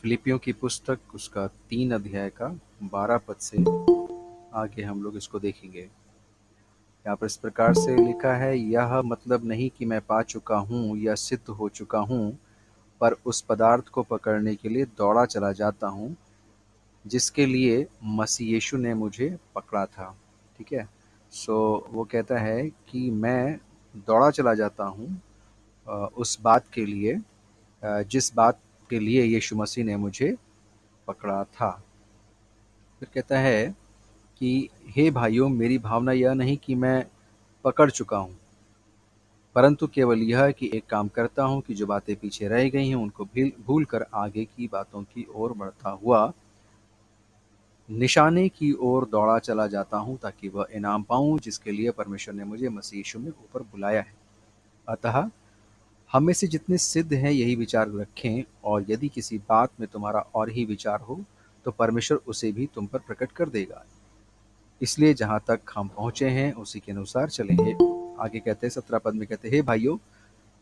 फिलिपियों की पुस्तक उसका 3 अध्याय का 12 पद से आगे हम लोग इसको देखेंगे। यहाँ पर इस प्रकार से लिखा है, यह मतलब नहीं कि मैं पा चुका हूँ या सिद्ध हो चुका हूँ, पर उस पदार्थ को पकड़ने के लिए दौड़ा चला जाता हूँ जिसके लिए मसीह यीशु ने मुझे पकड़ा था। ठीक है। सो वो कहता है कि मैं दौड़ा चला जाता हूँ उस बात के लिए, जिस बात के लिए यीशु मसीह ने मुझे पकड़ा था। फिर कहता है कि हे भाइयों, मेरी भावना यह नहीं कि मैं पकड़ चुका हूँ, परंतु केवल यह कि एक काम करता हूँ कि जो बातें पीछे रह गई हैं उनको भी भूल कर आगे की बातों की ओर बढ़ता हुआ निशाने की ओर दौड़ा चला जाता हूँ, ताकि वह इनाम पाऊँ जिसके लिए परमेश्वर ने मुझे मसीह यीशु में ऊपर बुलाया है। अतः हम में से जितने सिद्ध हैं यही विचार रखें, और यदि किसी बात में तुम्हारा और ही विचार हो तो परमेश्वर उसे भी तुम पर प्रकट कर देगा। इसलिए जहाँ तक हम पहुँचे हैं उसी के अनुसार चलेंगे। आगे कहते हैं 17 पद में कहते हैं, हे भाइयों,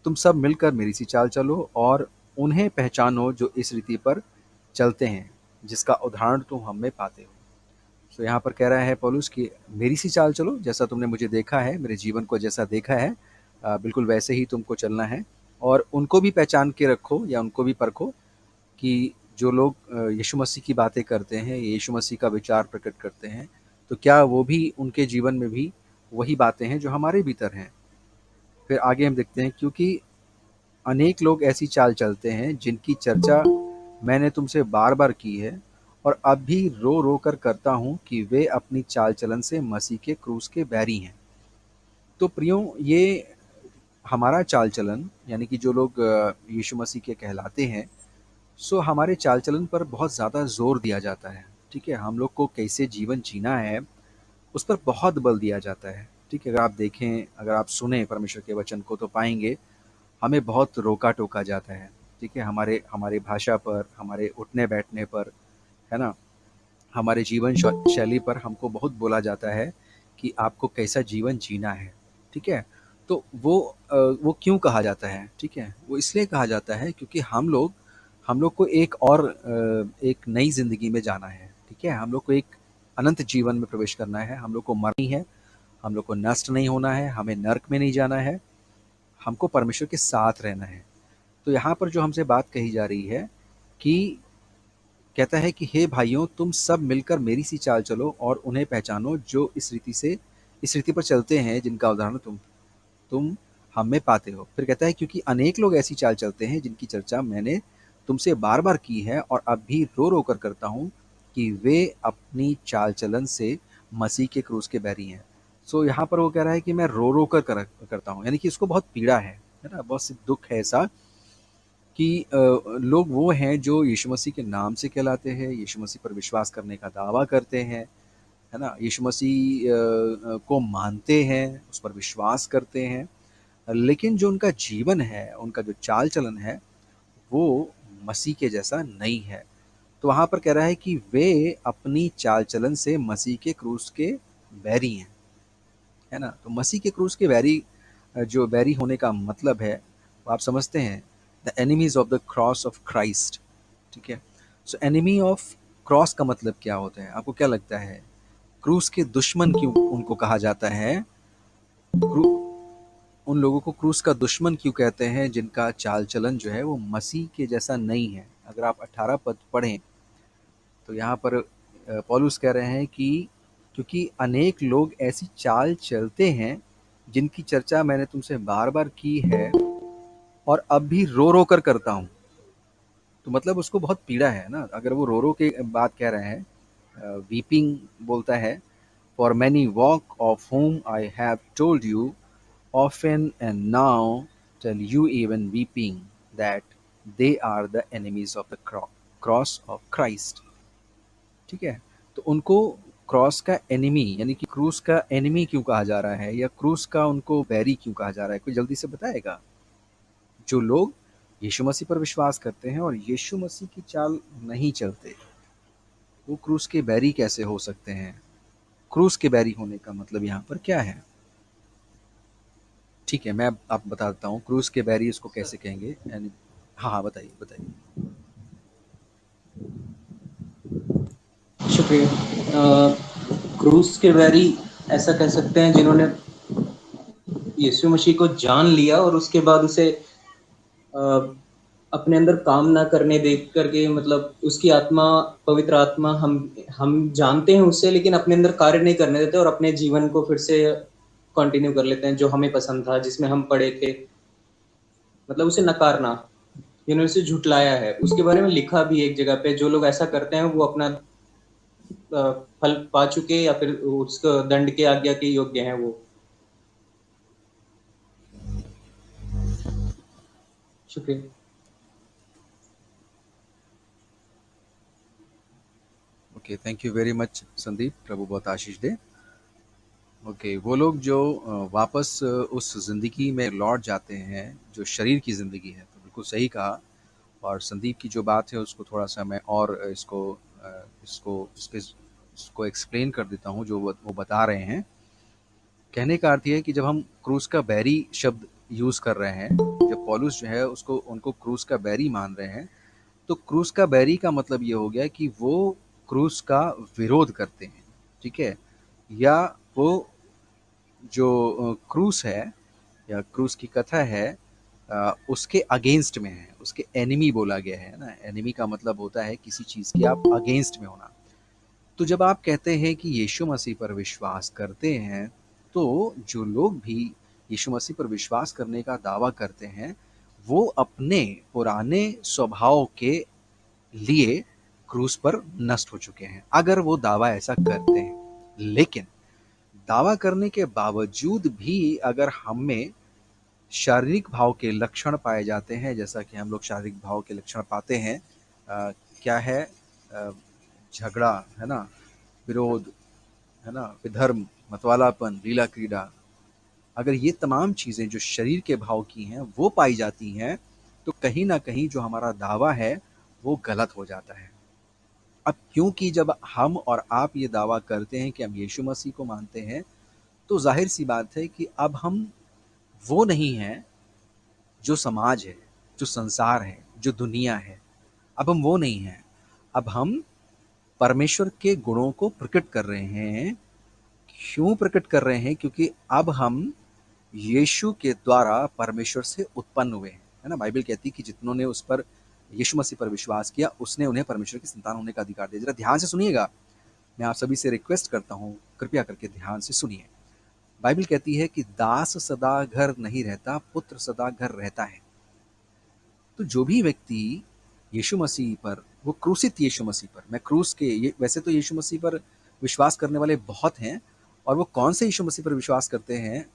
तुम सब मिलकर मेरी सी चाल चलो और उन्हें पहचानो जो इस रीति पर चलते हैं जिसका उदाहरण तुम हम में पाते हो। तो यहाँ पर कह रहा है पौलुस कि मेरी सी चाल चलो, जैसा तुमने मुझे देखा है, मेरे जीवन को जैसा देखा है, बिल्कुल वैसे ही तुमको चलना है। और उनको भी पहचान के रखो या उनको भी परखो कि जो लोग यीशु मसीह की बातें करते हैं, यीशु मसीह का विचार प्रकट करते हैं, तो क्या वो भी, उनके जीवन में भी वही बातें हैं जो हमारे भीतर हैं। फिर आगे हम देखते हैं, क्योंकि अनेक लोग ऐसी चाल चलते हैं जिनकी चर्चा मैंने तुमसे बार बार की है और अब भी रो रो कर करता हूँ कि वे अपनी चाल चलन से मसीह के क्रूस के बैरी हैं। तो प्रियो, ये हमारा चाल चलन, यानी कि जो लोग यीशु मसीह के कहलाते हैं, सो हमारे चाल चलन पर बहुत ज़्यादा जोर दिया जाता है। ठीक है, हम लोग को कैसे जीवन जीना है उस पर बहुत बल दिया जाता है। ठीक है, अगर आप देखें, अगर आप सुने परमेश्वर के वचन को, तो पाएंगे हमें बहुत रोका टोका जाता है। ठीक है, हमारे हमारे भाषा पर, हमारे उठने बैठने पर, है ना, हमारे जीवन शैली पर हमको बहुत बोला जाता है कि आपको कैसा जीवन जीना है। ठीक है, तो वो क्यों कहा जाता है? ठीक है, वो इसलिए कहा जाता है क्योंकि हम लोग को एक और एक नई ज़िंदगी में जाना है। ठीक है, हम लोग को एक अनंत जीवन में प्रवेश करना है, हम लोग को मरना नहीं है, हम लोग को नष्ट नहीं होना है, हमें नर्क में नहीं जाना है, हमको परमेश्वर के साथ रहना है। तो यहाँ पर जो हमसे बात कही जा रही है कि कहता है कि हे भाइयों, तुम सब मिलकर मेरी सी चाल चलो और उन्हें पहचानो जो इस रीति पर चलते हैं जिनका उदाहरण तुम हम में पाते हो। फिर कहता है, क्योंकि अनेक लोग ऐसी चाल चलते हैं जिनकी चर्चा मैंने तुमसे बार बार की है और अब भी रो रो कर करता हूँ कि वे अपनी चाल चलन से मसीह के क्रूस के बैरी हैं। सो यहाँ पर वो कह रहा है कि मैं रो रो करता हूँ, यानी कि इसको बहुत पीड़ा है ना, बहुत सी दुख है ऐसा कि लोग वो हैं जो यीशु मसीह के नाम से कहलाते हैं, यीशु मसीह पर विश्वास करने का दावा करते हैं, है ना, यीशु मसीह को मानते हैं, उस पर विश्वास करते हैं, लेकिन जो उनका जीवन है, उनका जो चाल चलन है, वो मसीह के जैसा नहीं है। तो वहाँ पर कह रहा है कि वे अपनी चाल चलन से मसीह के क्रूस के बैरी हैं, है ना। तो मसीह के क्रूस के बैरी, जो बैरी होने का मतलब है वो आप समझते हैं, the enemies of the cross of Christ. ठीक है, सो एनिमी ऑफ क्रॉस का मतलब क्या होता है, आपको क्या लगता है? क्रूस के दुश्मन क्यों उनको कहा जाता है? क्रू उन लोगों को क्रूस का दुश्मन क्यों कहते हैं जिनका चाल चलन जो है वो मसीह के जैसा नहीं है? अगर आप 18 पद पढ़ें तो यहाँ पर पौलुस कह रहे हैं कि क्योंकि अनेक लोग ऐसी चाल चलते हैं जिनकी चर्चा मैंने तुमसे बार बार की है और अब भी रो रो कर करता हूँ। तो मतलब उसको बहुत पीड़ा है ना, अगर वो रो रो के बात कह रहे हैं, वीपिंग बोलता है, for many walk of whom I have told you often and now tell you even weeping that they are the enemies of the cross of Christ। ठीक है, तो उनको क्रॉस का एनिमी, यानी कि क्रूस का एनिमी क्यों कहा जा रहा है, या क्रूस का उनको बैरी क्यों कहा जा रहा है? कोई जल्दी से बताएगा? जो लोग यीशु मसीह पर विश्वास करते हैं और यीशु मसीह की चाल नहीं चलते, वो क्रूस के बैरी कैसे हो सकते हैं? क्रूस के बैरी होने का मतलब यहाँ पर क्या है? ठीक है, मैं अब आपको बताता हूँ क्रूस के बैरी इसको कैसे कहेंगे। यानी हाँ हाँ, बताइए बताइए। ओके, क्रूस के बैरी ऐसा कह सकते हैं जिन्होंने यीशु मसीह को जान लिया और उसके बाद उसे अपने अंदर काम ना करने दे करके, मतलब उसकी आत्मा, पवित्र आत्मा, हम जानते हैं उससे, लेकिन अपने अंदर कार्य नहीं करने देते और अपने जीवन को फिर से कंटिन्यू कर लेते हैं जो हमें पसंद था, जिसमें हम पढ़े थे, मतलब उसे नकारना, जिन्होंने उसे झुटलाया है। उसके बारे में लिखा भी एक जगह पे, जो लोग ऐसा करते हैं वो अपना फल पा चुके या फिर उसको दंड के आज्ञा के योग्य हैं वो। शुक्रिया। Okay, thank you very much Sandeep, प्रभु बहुत आशीष दे। ओके, वो लोग जो वापस उस ज़िंदगी में लौट जाते हैं जो शरीर की ज़िंदगी है, तो बिल्कुल सही कहा। और संदीप की जो बात है उसको थोड़ा-सा मैं और इसको एक्सप्लेन कर देता हूँ जो वो बता रहे हैं। कहने का अर्थ ये है कि जब हम क्रूस का बैरी शब्द यूज़ कर रहे हैं, जब पौलुस जो है उसको उनको क्रूस का बैरी मान रहे हैं, तो क्रूस का बैरी का मतलब ये हो गया कि वो क्रूस का विरोध करते हैं, ठीक है? या वो जो क्रूस है या क्रूस की कथा है, उसके अगेंस्ट में है, उसके एनिमी बोला गया है ना। एनिमी का मतलब होता है किसी चीज़ के आप अगेंस्ट में होना। तो जब आप कहते हैं कि यीशु मसीह पर विश्वास करते हैं, तो जो लोग भी यीशु मसीह पर विश्वास करने का दावा करते हैं, वो अपने पुराने स्वभाव के लिए क्रूस पर नष्ट हो चुके हैं, अगर वो दावा ऐसा करते हैं। लेकिन दावा करने के बावजूद भी अगर हम में शारीरिक भाव के लक्षण पाए जाते हैं, जैसा कि हम लोग शारीरिक भाव के लक्षण पाते हैं, क्या है, झगड़ा है ना, विरोध है ना, विधर्म, मतवालापन, लीला क्रीड़ा, अगर ये तमाम चीज़ें जो शरीर के भाव की हैं वो पाई जाती हैं, तो कहीं ना कहीं जो हमारा दावा है वो गलत हो जाता है। अब क्योंकि जब हम और आप ये दावा करते हैं कि हम यीशु मसीह को मानते हैं, तो जाहिर सी बात है कि अब हम वो नहीं हैं जो समाज है, जो संसार है, जो दुनिया है। अब हम वो नहीं हैं। अब हम परमेश्वर के गुणों को प्रकट कर रहे हैं। क्यों प्रकट कर रहे हैं? क्योंकि अब हम यीशु के द्वारा परमेश्वर से उत्पन्न हुए हैं, है ना? बाइबल कहती है कि जितनों ने उस पर, यीशु मसीह पर विश्वास किया, उसने उन्हें परमेश्वर की संतान होने का अधिकार दिया। जरा ध्यान से सुनिएगा, मैं आप सभी से रिक्वेस्ट करता हूँ, कृपया करके ध्यान से सुनिए। बाइबल कहती है कि दास सदा घर नहीं रहता, पुत्र सदा घर रहता है। तो जो भी व्यक्ति यीशु मसीह पर, वो क्रूसित यीशु मसीह पर, मैं क्रूस के ये, वैसे तो यीशु मसीह पर विश्वास करने वाले बहुत हैं, और वो कौन से यीशु मसीह पर विश्वास करते हैं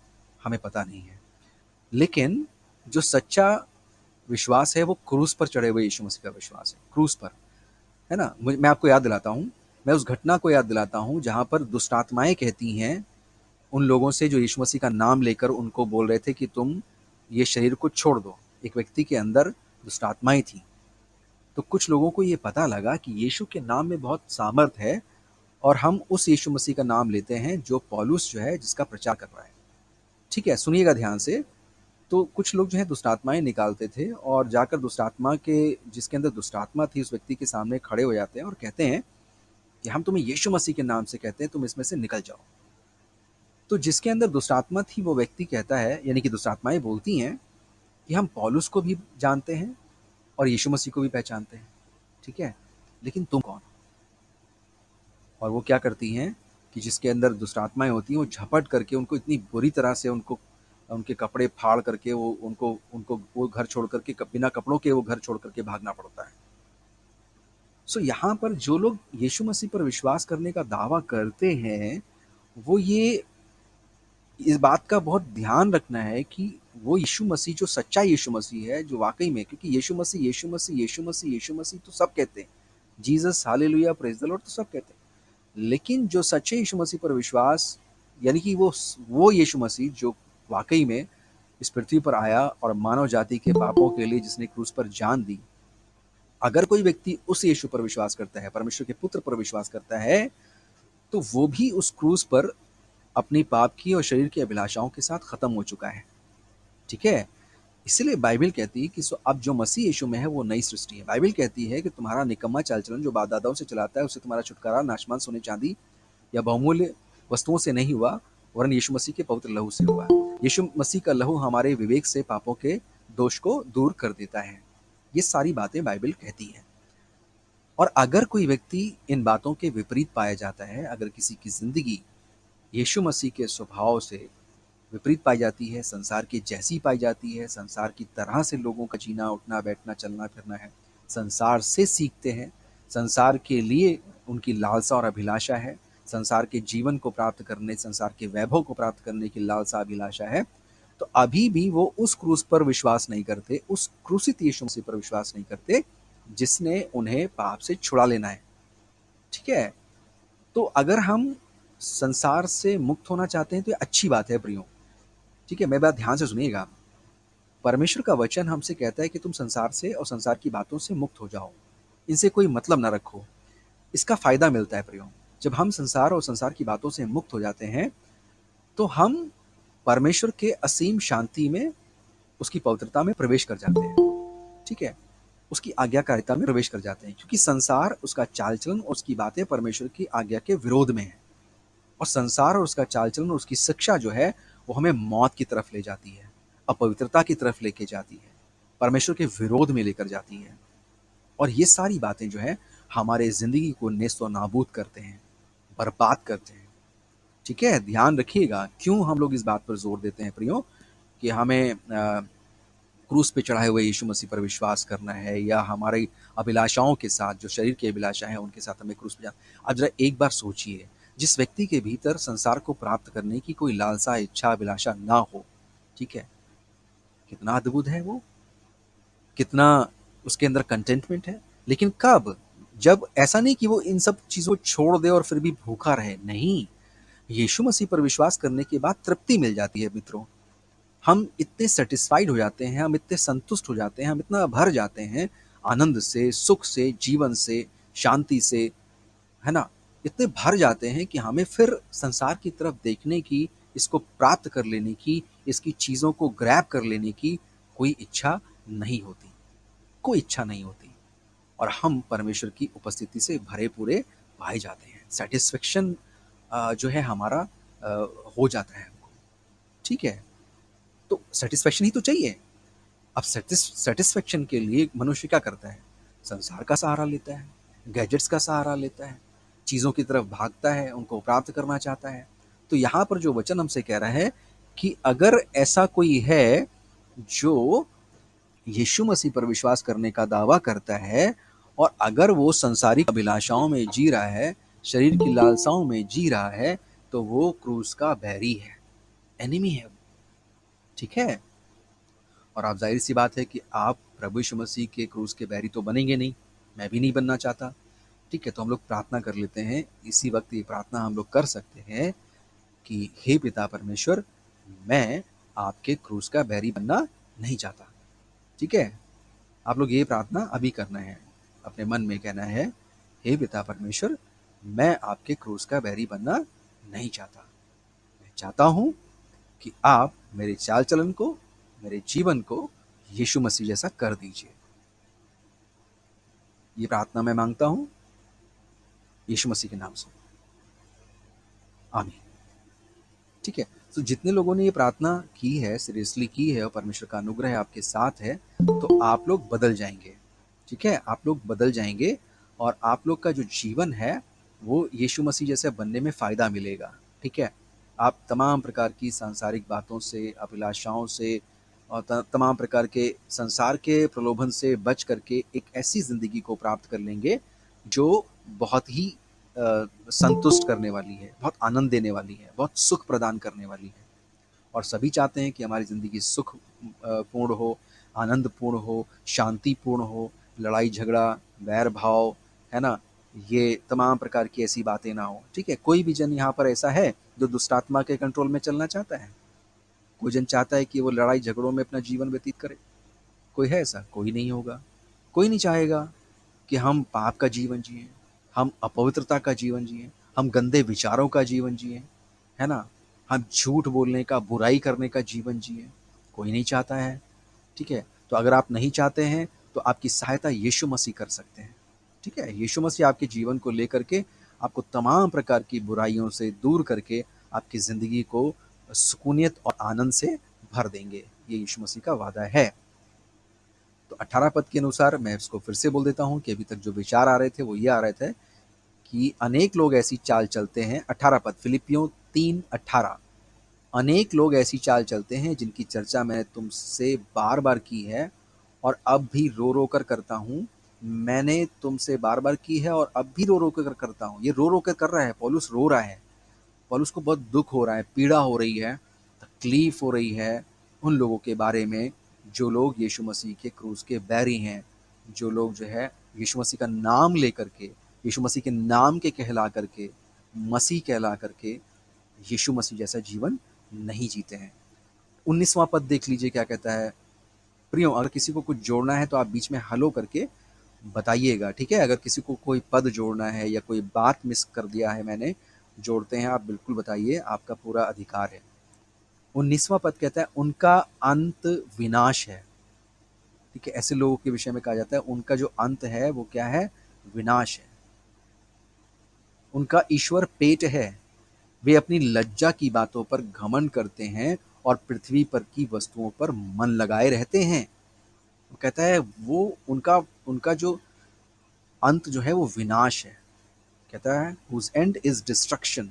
हमें पता नहीं है। लेकिन जो सच्चा विश्वास है वो क्रूस पर चढ़े हुए यीशु मसीह का विश्वास है, क्रूस पर, है ना? मैं आपको याद दिलाता हूँ, मैं उस घटना को याद दिलाता हूँ जहाँ पर दुष्ट आत्माएं कहती हैं उन लोगों से जो यीशु मसीह का नाम लेकर उनको बोल रहे थे कि तुम ये शरीर को छोड़ दो। एक व्यक्ति के अंदर दुष्ट आत्माएं थी। तो कुछ लोगों को ये पता लगा कि यीशु के नाम में बहुत सामर्थ है, और हम उस यीशु मसीह का नाम लेते हैं जो पौलुस जो है जिसका प्रचार कर रहा है। ठीक है, सुनिएगा ध्यान से। तो कुछ लोग जो है दुष्टात्माएं निकालते थे और जाकर दुष्टात्मा के, जिसके अंदर दुष्टात्मा थी, उस व्यक्ति के सामने खड़े हो जाते हैं और कहते हैं कि हम तुम्हें यीशु मसीह के नाम से कहते हैं, तुम इसमें से निकल जाओ। तो जिसके अंदर दुष्टात्मा थी वो व्यक्ति कहता है, यानी कि दुष्टात्माएं बोलती हैं कि हम पौलुस को भी जानते हैं और यीशु मसीह को भी पहचानते हैं, ठीक है, लेकिन तुम कौन? और वो क्या करती हैं कि जिसके अंदर दुष्ट आत्माएँ होती हैं, वो झपट करके उनको इतनी बुरी तरह से, उनको उनके कपड़े फाड़ करके, वो उनको उनको वो घर छोड़ करके, बिना कपड़ों के वो घर छोड़ करके भागना पड़ता है। सो यहाँ पर जो लोग यीशु मसीह पर विश्वास करने का दावा करते हैं, वो ये इस बात का बहुत ध्यान रखना है कि वो यीशु मसीह, जो सच्चा यीशु मसीह है, जो वाक़ई में, क्योंकि यीशु मसीह, यीशु मसीह, यीशु मसीह, यीशु मसीह तो सब कहते हैं। Jesus, hallelujah, praise the Lord तो सब कहते हैं। लेकिन जो सच्चे यीशु मसीह पर विश्वास, यानी कि वो यीशु मसीह जो वाक़ई में इस पृथ्वी पर आया और मानव जाति के पापों के लिए जिसने क्रूस पर जान दी, अगर कोई व्यक्ति उस यीशु पर विश्वास करता है, परमेश्वर के पुत्र पर विश्वास करता है, तो वो भी उस क्रूस पर अपनी पाप की और शरीर की अभिलाषाओं के साथ खत्म हो चुका है। ठीक है? इसीलिए बाइबल कहती है कि अब जो मसीह यीशु में है वो नई सृष्टि है। बाइबल कहती है कि तुम्हारा निकम्मा चाल चलन जो बाप दादाओं से चलाता है उससे तुम्हारा छुटकारा नाशमान सोने चांदी या बहुमूल्य वस्तुओं से नहीं हुआ, वरन यीशु मसीह के पवित्र लहू से हुआ। यीशु मसीह का लहू हमारे विवेक से पापों के दोष को दूर कर देता है। ये सारी बातें बाइबल कहती है। और अगर कोई व्यक्ति इन बातों के विपरीत पाया जाता है, अगर किसी की जिंदगी यीशु मसीह के स्वभाव से विपरीत पाई जाती है, संसार की जैसी पाई जाती है, संसार की तरह से लोगों का जीना उठना बैठना चलना फिरना है, संसार से सीखते हैं, संसार के लिए उनकी लालसा और अभिलाषा है, संसार के जीवन को प्राप्त करने, संसार के वैभव को प्राप्त करने की लालसा अभिलाषा है, तो अभी भी वो उस क्रूस पर विश्वास नहीं करते, उस क्रूसित यीशु मसीह पर विश्वास नहीं करते जिसने उन्हें पाप से छुड़ा लेना है। ठीक है, तो अगर हम संसार से मुक्त होना चाहते हैं तो ये अच्छी बात है प्रियो। ठीक है, मैं बात ध्यान से सुनिएगा। परमेश्वर का वचन हमसे कहता है कि तुम संसार से और संसार की बातों से मुक्त हो जाओ, इनसे कोई मतलब ना रखो। इसका फायदा मिलता है प्रियो। जब हम संसार और संसार की बातों से मुक्त हो जाते हैं तो हम परमेश्वर के असीम शांति में, उसकी पवित्रता में प्रवेश कर जाते हैं। ठीक है, उसकी आज्ञाकारिता में प्रवेश कर जाते हैं, क्योंकि संसार, उसका चाल चलन और उसकी बातें परमेश्वर की आज्ञा के विरोध में है। और संसार और उसका चाल चलन और उसकी शिक्षा जो है वो हमें मौत की तरफ ले जाती है, अपवित्रता की तरफ लेके जाती है, परमेश्वर के विरोध में लेकर जाती है। और ये सारी बातें जो है हमारे जिंदगी को नेस्तो नाबूद करते हैं, बर्बाद करते हैं। ठीक है, ध्यान रखिएगा क्यों हम लोग इस बात पर जोर देते हैं प्रियो कि हमें क्रूस पे चढ़ाए हुए यीशु मसीह पर विश्वास करना है, या हमारी अभिलाषाओं के साथ, जो शरीर की अभिलाषा है उनके साथ हमें क्रूस पे जाना। अब जरा एक बार सोचिए, जिस व्यक्ति के भीतर संसार को प्राप्त करने की कोई लालसा, इच्छा, अभिलाषा ना हो, ठीक है, कितना अद्भुत है वो, कितना उसके अंदर कंटेंटमेंट है। लेकिन कब? जब ऐसा नहीं कि वो इन सब चीजों को छोड़ दे और फिर भी भूखा रहे, नहीं। यीशु मसीह पर विश्वास करने के बाद तृप्ति मिल जाती है मित्रों। हम इतने सेटिस्फाइड हो जाते हैं, हम इतने संतुष्ट हो जाते हैं, हम इतना भर जाते हैं आनंद से, सुख से, जीवन से, शांति से, है ना, इतने भर जाते हैं कि हमें फिर संसार की तरफ देखने की, इसको प्राप्त कर लेने की, इसकी चीज़ों को ग्रैब कर लेने की कोई इच्छा नहीं होती, कोई इच्छा नहीं होती। और हम परमेश्वर की उपस्थिति से भरे पूरे पाए जाते हैं। सेटिस्फेक्शन जो है हमारा हो जाता है हमको। ठीक है, तो सेटिस्फेक्शन ही तो चाहिए। अब सेटिस्फेक्शन के लिए मनुष्य क्या करता है? संसार का सहारा लेता है, गैजेट्स का सहारा लेता है, चीज़ों की तरफ भागता है, उनको प्राप्त करना चाहता है। तो यहाँ पर जो वचन हमसे कह रहा है कि अगर ऐसा कोई है जो यीशु मसीह पर विश्वास करने का दावा करता है और अगर वो संसारिक अभिलाषाओं में जी रहा है, शरीर की लालसाओं में जी रहा है, तो वो क्रूस का बैरी है, एनिमी है। ठीक है, और आप जाहिर सी बात है कि आप प्रभु यीशु मसीह के क्रूस के बैरी तो बनेंगे नहीं, मैं भी नहीं बनना चाहता। ठीक है, तो हम लोग प्रार्थना कर लेते हैं। इसी वक्त ये प्रार्थना हम लोग कर सकते हैं कि हे पिता परमेश्वर, मैं आपके क्रूस का बैरी बनना नहीं चाहता। ठीक है, आप लोग ये प्रार्थना अभी करना है, अपने मन में कहना है, हे पिता परमेश्वर, मैं आपके क्रूस का बैरी बनना नहीं चाहता। मैं चाहता हूँ कि आप मेरे चाल चलन को, मेरे जीवन को यीशु मसीह जैसा कर दीजिए। ये प्रार्थना मैं मांगता हूँ यीशु मसीह के नाम से, आमीन। ठीक है, तो जितने लोगों ने ये प्रार्थना की है, सीरियसली की है, और परमेश्वर का अनुग्रह आपके साथ है, तो आप लोग बदल जाएंगे। ठीक है, आप लोग बदल जाएंगे और आप लोग का जो जीवन है वो यीशु मसीह जैसे बनने में फ़ायदा मिलेगा। ठीक है, आप तमाम प्रकार की सांसारिक बातों से, अभिलाषाओं से और तमाम प्रकार के संसार के प्रलोभन से बच करके एक ऐसी ज़िंदगी को प्राप्त कर लेंगे जो बहुत ही संतुष्ट करने वाली है, बहुत आनंद देने वाली है, बहुत सुख प्रदान करने वाली है। और सभी चाहते हैं कि हमारी ज़िंदगी सुख पूर्ण हो, आनंदपूर्ण हो, शांतिपूर्ण हो, लड़ाई झगड़ा, वैर भाव, है ना, ये तमाम प्रकार की ऐसी बातें ना हो। ठीक है, कोई भी जन यहाँ पर ऐसा है जो दुष्ट आत्मा के कंट्रोल में चलना चाहता है? कोई जन चाहता है कि वो लड़ाई झगड़ों में अपना जीवन व्यतीत करे? कोई है ऐसा? कोई नहीं होगा। कोई नहीं चाहेगा कि हम पाप का जीवन जिए, हम अपवित्रता का जीवन जिए, हम गंदे विचारों का जीवन जिए, है ना, हम झूठ बोलने का, बुराई करने का जीवन जिए। कोई नहीं चाहता है। ठीक है? तो अगर आप नहीं चाहते हैं तो आपकी सहायता यीशु मसीह कर सकते हैं, ठीक है? यीशु मसीह आपके जीवन को लेकर के आपको तमाम प्रकार की बुराइयों से दूर करके आपकी ज़िंदगी को सुकूनियत और आनंद से भर देंगे। ये यीशु मसीह का वादा है। तो 18 पद के अनुसार मैं इसको फिर से बोल देता हूँ कि अभी तक जो विचार आ रहे थे वो ये आ रहे थे कि अनेक लोग ऐसी चाल चलते हैं। 18 पद फिलिपियों 3:18, अनेक लोग ऐसी चाल चलते हैं जिनकी चर्चा मैंने तुमसे बार बार की है और अब भी रो रो कर करता हूँ। मैंने तुमसे बार बार की है और अब भी रो रो कर करता हूँ। ये रो रो कर रहा है, पौलुस रो रहा है। पौलुस को बहुत दुख हो रहा है, पीड़ा हो रही है, तकलीफ हो रही है उन लोगों के बारे में जो लोग यीशु मसीह के क्रूस के बैरी हैं, जो लोग जो है यीशु मसीह का नाम लेकर के, यीशु मसीह के नाम के कहला करके, मसीह कहला करके यीशु मसीह जैसा जीवन नहीं जीते हैं। 19वां पद देख लीजिए क्या कहता है। प्रियो, अगर किसी को कुछ जोड़ना है तो आप बीच में हेलो करके बताइएगा, ठीक है? अगर किसी को कोई पद जोड़ना है या कोई बात मिस कर दिया है मैंने, जोड़ते हैं आप बिल्कुल बताइए, आपका पूरा अधिकार है। 19वां पद कहता है उनका अंत विनाश है, ठीक है? ऐसे लोगों के विषय में कहा जाता है उनका जो अंत है वो क्या है? विनाश है। उनका ईश्वर पेट है, वे अपनी लज्जा की बातों पर घमंड करते हैं और पृथ्वी पर की वस्तुओं पर मन लगाए रहते हैं। वो कहता है वो उनका उनका जो अंत जो है वो विनाश है। कहता है whose end is destruction,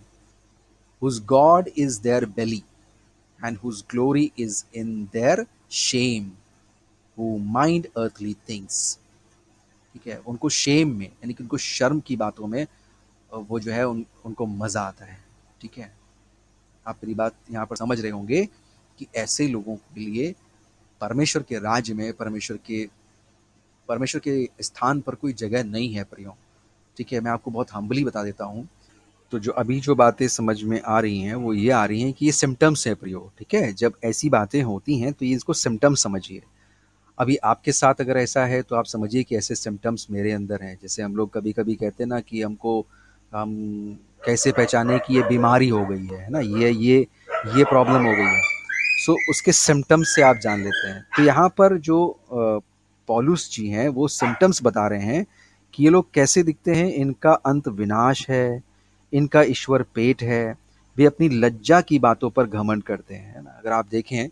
whose God is their belly, and whose glory is in their shame, who mind earthly things। ठीक है, उनको शेम में यानी कि उनको शर्म की बातों में वो जो है उनको मजा आता है। ठीक है, आप मेरी बात यहाँ पर समझ रहे होंगे कि ऐसे लोगों के लिए परमेश्वर के राज्य में परमेश्वर के स्थान पर कोई जगह नहीं है प्रियो। ठीक है, मैं आपको बहुत हम्बली बता देता हूँ। तो जो अभी जो बातें समझ में आ रही हैं वो ये आ रही हैं कि ये सिम्टम्स है प्रियो। ठीक है, जब ऐसी बातें होती हैं तो ये इसको सिम्टम्स समझिए। अभी आपके साथ अगर ऐसा है तो आप समझिए कि ऐसे सिम्टम्स मेरे अंदर हैं। जैसे हम लोग कभी कभी कहते हैं ना कि हम कैसे पहचाने कि ये बीमारी हो गई है ना, ये प्रॉब्लम हो गई है। सो उसके सिम्टम्स से आप जान लेते हैं। तो यहाँ पर जो पौलुस जी हैं वो सिम्टम्स बता रहे हैं कि ये लोग कैसे दिखते हैं। इनका अंत विनाश है, इनका ईश्वर पेट है, वे अपनी लज्जा की बातों पर घमंड करते हैं, है ना। अगर आप देखें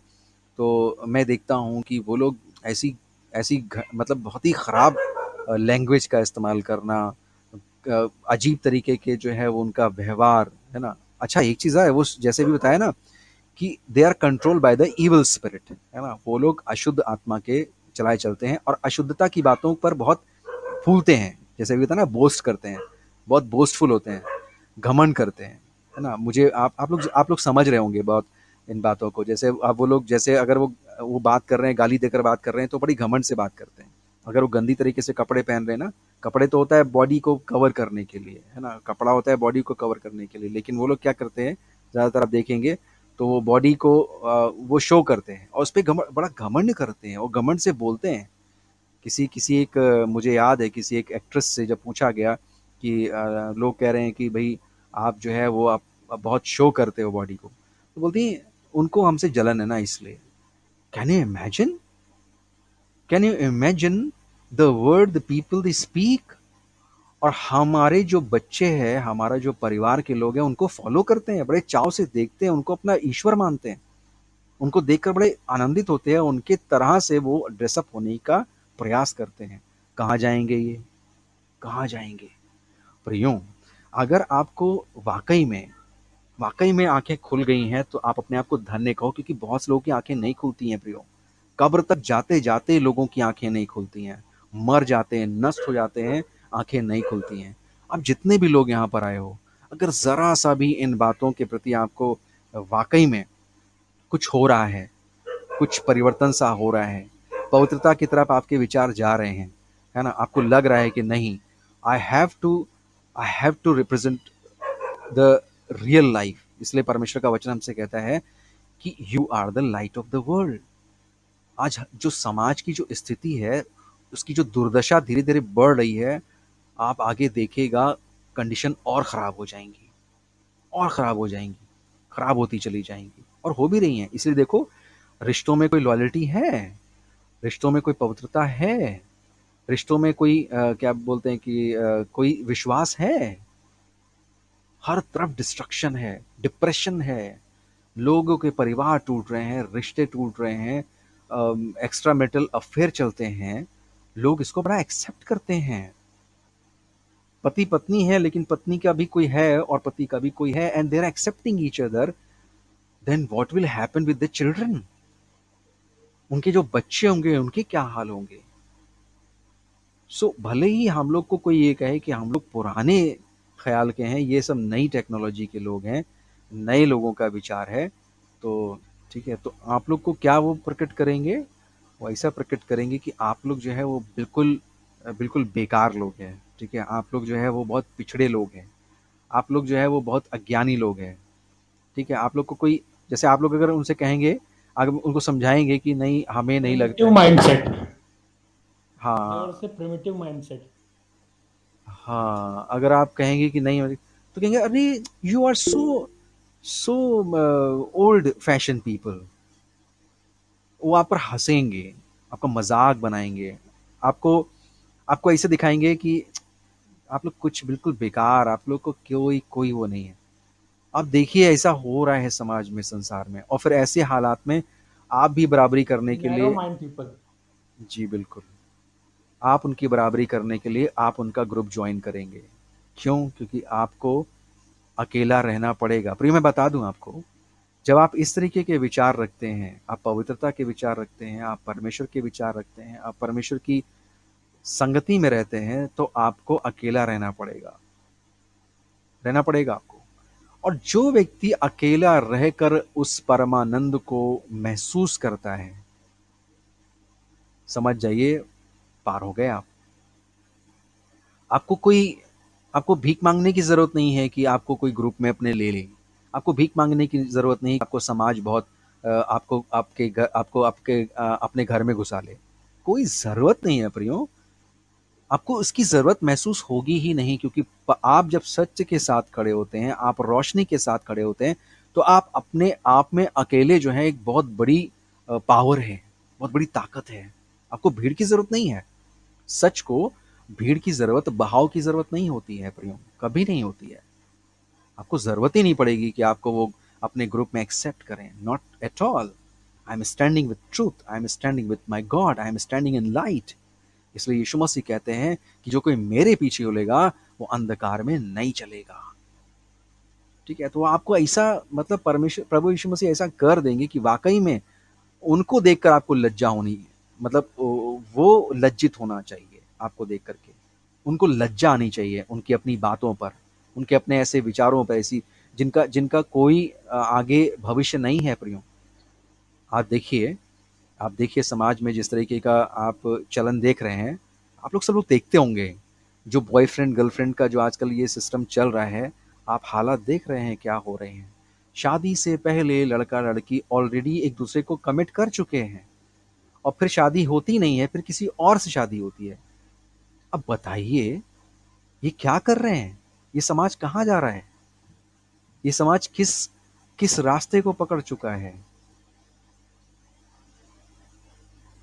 तो मैं देखता हूँ कि वो लोग ऐसी ऐसी मतलब बहुत ही ख़राब लैंग्वेज का इस्तेमाल करना, अजीब तरीके के जो है वो उनका व्यवहार, है ना। अच्छा, एक चीज़ है वो जैसे भी बताया ना कि they are control by the evil spirit, है ना। वो लोग अशुद्ध आत्मा के चलाए चलते हैं और अशुद्धता की बातों पर बहुत फूलते हैं। जैसे भी होता है ना, बोस्ट करते हैं, बहुत बोस्टफुल होते हैं, घमंड करते हैं, है ना। मुझे आप लोग समझ रहे होंगे बहुत इन बातों को। जैसे अब वो लोग जैसे अगर वो बात कर रहे हैं, गाली देकर बात कर रहे हैं तो बड़ी घमंड से बात करते हैं। अगर वो गंदी तरीके से कपड़े पहन रहे हैं ना, कपड़े तो होता है बॉडी को कवर करने के लिए, है ना, कपड़ा होता है बॉडी को कवर करने के लिए, लेकिन वो लोग क्या करते हैं ज़्यादातर आप देखेंगे तो वो बॉडी को वो शो करते हैं और उस पर बड़ा घमंड करते हैं और घमंड से बोलते हैं। किसी किसी एक मुझे याद है किसी एक एक्ट्रेस से जब पूछा गया कि लोग कह रहे हैं कि भाई आप जो है वो आप बहुत शो करते हो बॉडी को, तो बोलती हैं उनको हमसे जलन है ना इसलिए। Can you imagine, can you imagine the word the people they speak. और हमारे जो बच्चे हैं, हमारा जो परिवार के लोग हैं उनको फॉलो करते हैं, बड़े चाव से देखते हैं, उनको अपना ईश्वर मानते हैं, उनको देखकर बड़े आनंदित होते हैं, उनके तरह से वो ड्रेसअप होने का प्रयास करते हैं। कहाँ जाएंगे ये, कहाँ जाएंगे प्रियो। अगर आपको वाकई में आंखें खुल गई हैं तो आप अपने आप को धन्य कहो, क्योंकि बहुत से लोगों की आंखें नहीं खुलती हैं प्रियो। कब्र तक जाते जाते लोगों की आंखें नहीं खुलती हैं, मर जाते हैं, नष्ट हो जाते हैं, आंखें नहीं खुलती हैं। अब जितने भी लोग यहाँ पर आए हो, अगर जरा सा भी इन बातों के प्रति आपको वाकई में कुछ हो रहा है, कुछ परिवर्तन सा हो रहा है, पवित्रता की तरफ आपके विचार जा रहे हैं, है ना, आपको लग रहा है कि नहीं, I have to I have to represent the real life. इसलिए परमेश्वर का वचन हमसे कहता है कि you are the light of the world. आज जो समाज की जो स्थिति है, उसकी जो दुर्दशा धीरे धीरे बढ़ रही है, आप आगे देखिएगा कंडीशन और ख़राब हो जाएंगी, और ख़राब हो जाएंगी, ख़राब होती चली जाएंगी और हो भी रही हैं। इसलिए देखो, रिश्तों में कोई लॉयल्टी है, रिश्तों में कोई पवित्रता है? रिश्तों में कोई क्या बोलते हैं कि कोई विश्वास है? हर तरफ डिस्ट्रक्शन है, डिप्रेशन है, लोगों के परिवार टूट रहे हैं, रिश्ते टूट रहे हैं, एक्स्ट्रा मैरिटल अफेयर चलते हैं, लोग इसको बड़ा एक्सेप्ट करते हैं। पति पत्नी है लेकिन पत्नी का भी कोई है और पति का भी कोई है, and they are accepting each other. Then what will happen with the children? उनके जो बच्चे होंगे उनके क्या हाल होंगे? भले ही हम लोग को कोई ये कहे कि हम लोग पुराने ख्याल के हैं, ये सब नई टेक्नोलॉजी के लोग हैं, नए लोगों का विचार है, तो ठीक है, तो आप लोग को क्या वो प्रकट करेंगे? वो ऐसा प्रकट करेंगे कि आप लोग जो है वो बिल्कुल बिल्कुल बेकार लोग हैं, ठीक है? आप लोग जो है वो बहुत पिछड़े लोग हैं, आप लोग जो है वो बहुत अज्ञानी लोग हैं, ठीक है? आप लोग को कोई, जैसे आप लोग अगर उनसे कहेंगे, अगर उनको समझाएंगे कि नहीं हमें नहीं लगता प्रिमिटिव है। माइंडसेट, देयर हाँ, से प्रिमिटिव माइंडसेट। हाँ, अगर आप कहेंगे कि नहीं तो कहेंगे अरे you are so so old fashion people. वो आप पर हंसेंगे, आपका मजाक बनाएंगे, आपको आपको ऐसे दिखाएंगे कि आप लोग कुछ बिल्कुल बेकार, आप लोग को कोई कोई वो नहीं है। आप देखिए ऐसा हो रहा है समाज में, संसार में, और फिर ऐसे हालात में आप भी बराबरी करने के नैरो लिए, माइंड पीपल। जी बिल्कुल, आप उनकी बराबरी करने के लिए आप उनका ग्रुप ज्वाइन करेंगे। क्यों? क्योंकि आपको अकेला रहना पड़ेगा। पर ये मैं बता दूं आपको, जब आप इस तरीके के विचार रखते हैं, आप पवित्रता के विचार रखते हैं, आप परमेश्वर के विचार रखते हैं, आप परमेश्वर की संगति में रहते हैं, तो आपको अकेला रहना पड़ेगा आपको। और जो व्यक्ति अकेला रहकर उस परमानंद को महसूस करता है, समझ जाइए पार हो गए आप। आपको कोई आपको भीख मांगने की ज़रूरत नहीं है कि आपको कोई ग्रुप में अपने ले ले। आपको भीख मांगने की ज़रूरत नहीं है कि आपको समाज बहुत आपको अपने घर में घुसा ले। कोई ज़रूरत नहीं है प्रियो। आपको इसकी ज़रूरत महसूस होगी ही नहीं, क्योंकि आप जब सत्य के साथ खड़े होते हैं, आप रोशनी के साथ खड़े होते हैं, तो आप अपने आप में अकेले जो है एक बहुत बड़ी पावर है, बहुत बड़ी ताकत है। आपको भीड़ की ज़रूरत नहीं है। सच को भीड़ की ज़रूरत, बहाव की ज़रूरत नहीं होती है प्रियो, कभी नहीं होती है। आपको ज़रूरत ही नहीं पड़ेगी कि आपको वो अपने ग्रुप में एक्सेप्ट करें, not at all. I am standing with truth, I am standing with my God, I am standing in light. इसलिए यीशु मसीह कहते हैं कि जो कोई मेरे पीछे चलेगा वो अंधकार में नहीं चलेगा। ठीक है, तो आपको ऐसा, मतलब परमेश्वर प्रभु यीशु मसीह ऐसा कर देंगे कि वाकई में उनको देखकर आपको लज्जा होनी, मतलब वो लज्जित होना चाहिए आपको देख करके। उनको लज्जा आनी चाहिए उनकी अपनी बातों पर, उनके अपने ऐसे विचारों पर, ऐसी जिनका जिनका कोई आगे भविष्य नहीं है प्रियो। आप देखिए, आप देखिए समाज में जिस तरीके का आप चलन देख रहे हैं, आप लोग सब लोग देखते होंगे, जो बॉयफ्रेंड गर्लफ्रेंड का जो आजकल ये सिस्टम चल रहा है, आप हालात देख रहे हैं क्या हो रहे हैं। शादी से पहले लड़का लड़की ऑलरेडी एक दूसरे को कमिट कर चुके हैं, और फिर शादी होती नहीं है, फिर किसी और से शादी होती है। अब बताइए ये क्या कर रहे हैं? ये समाज कहाँ जा रहा है? ये समाज किस किस रास्ते को पकड़ चुका है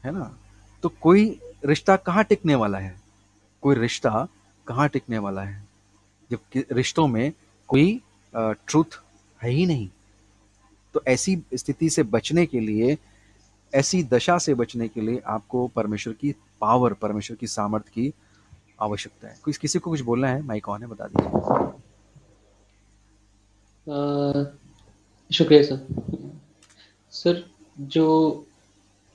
ना? तो कोई रिश्ता कहाँ टिकने वाला है? कोई रिश्ता कहाँ टिकने वाला है जब रिश्तों में कोई ट्रूथ है ही नहीं? तो ऐसी स्थिति से बचने के लिए, ऐसी दशा से बचने के लिए आपको परमेश्वर की पावर, परमेश्वर की सामर्थ की आवश्यकता है। किसी को कुछ बोलना है? माइक ऑन है, बता दीजिए। शुक्रिया सर। सर, जो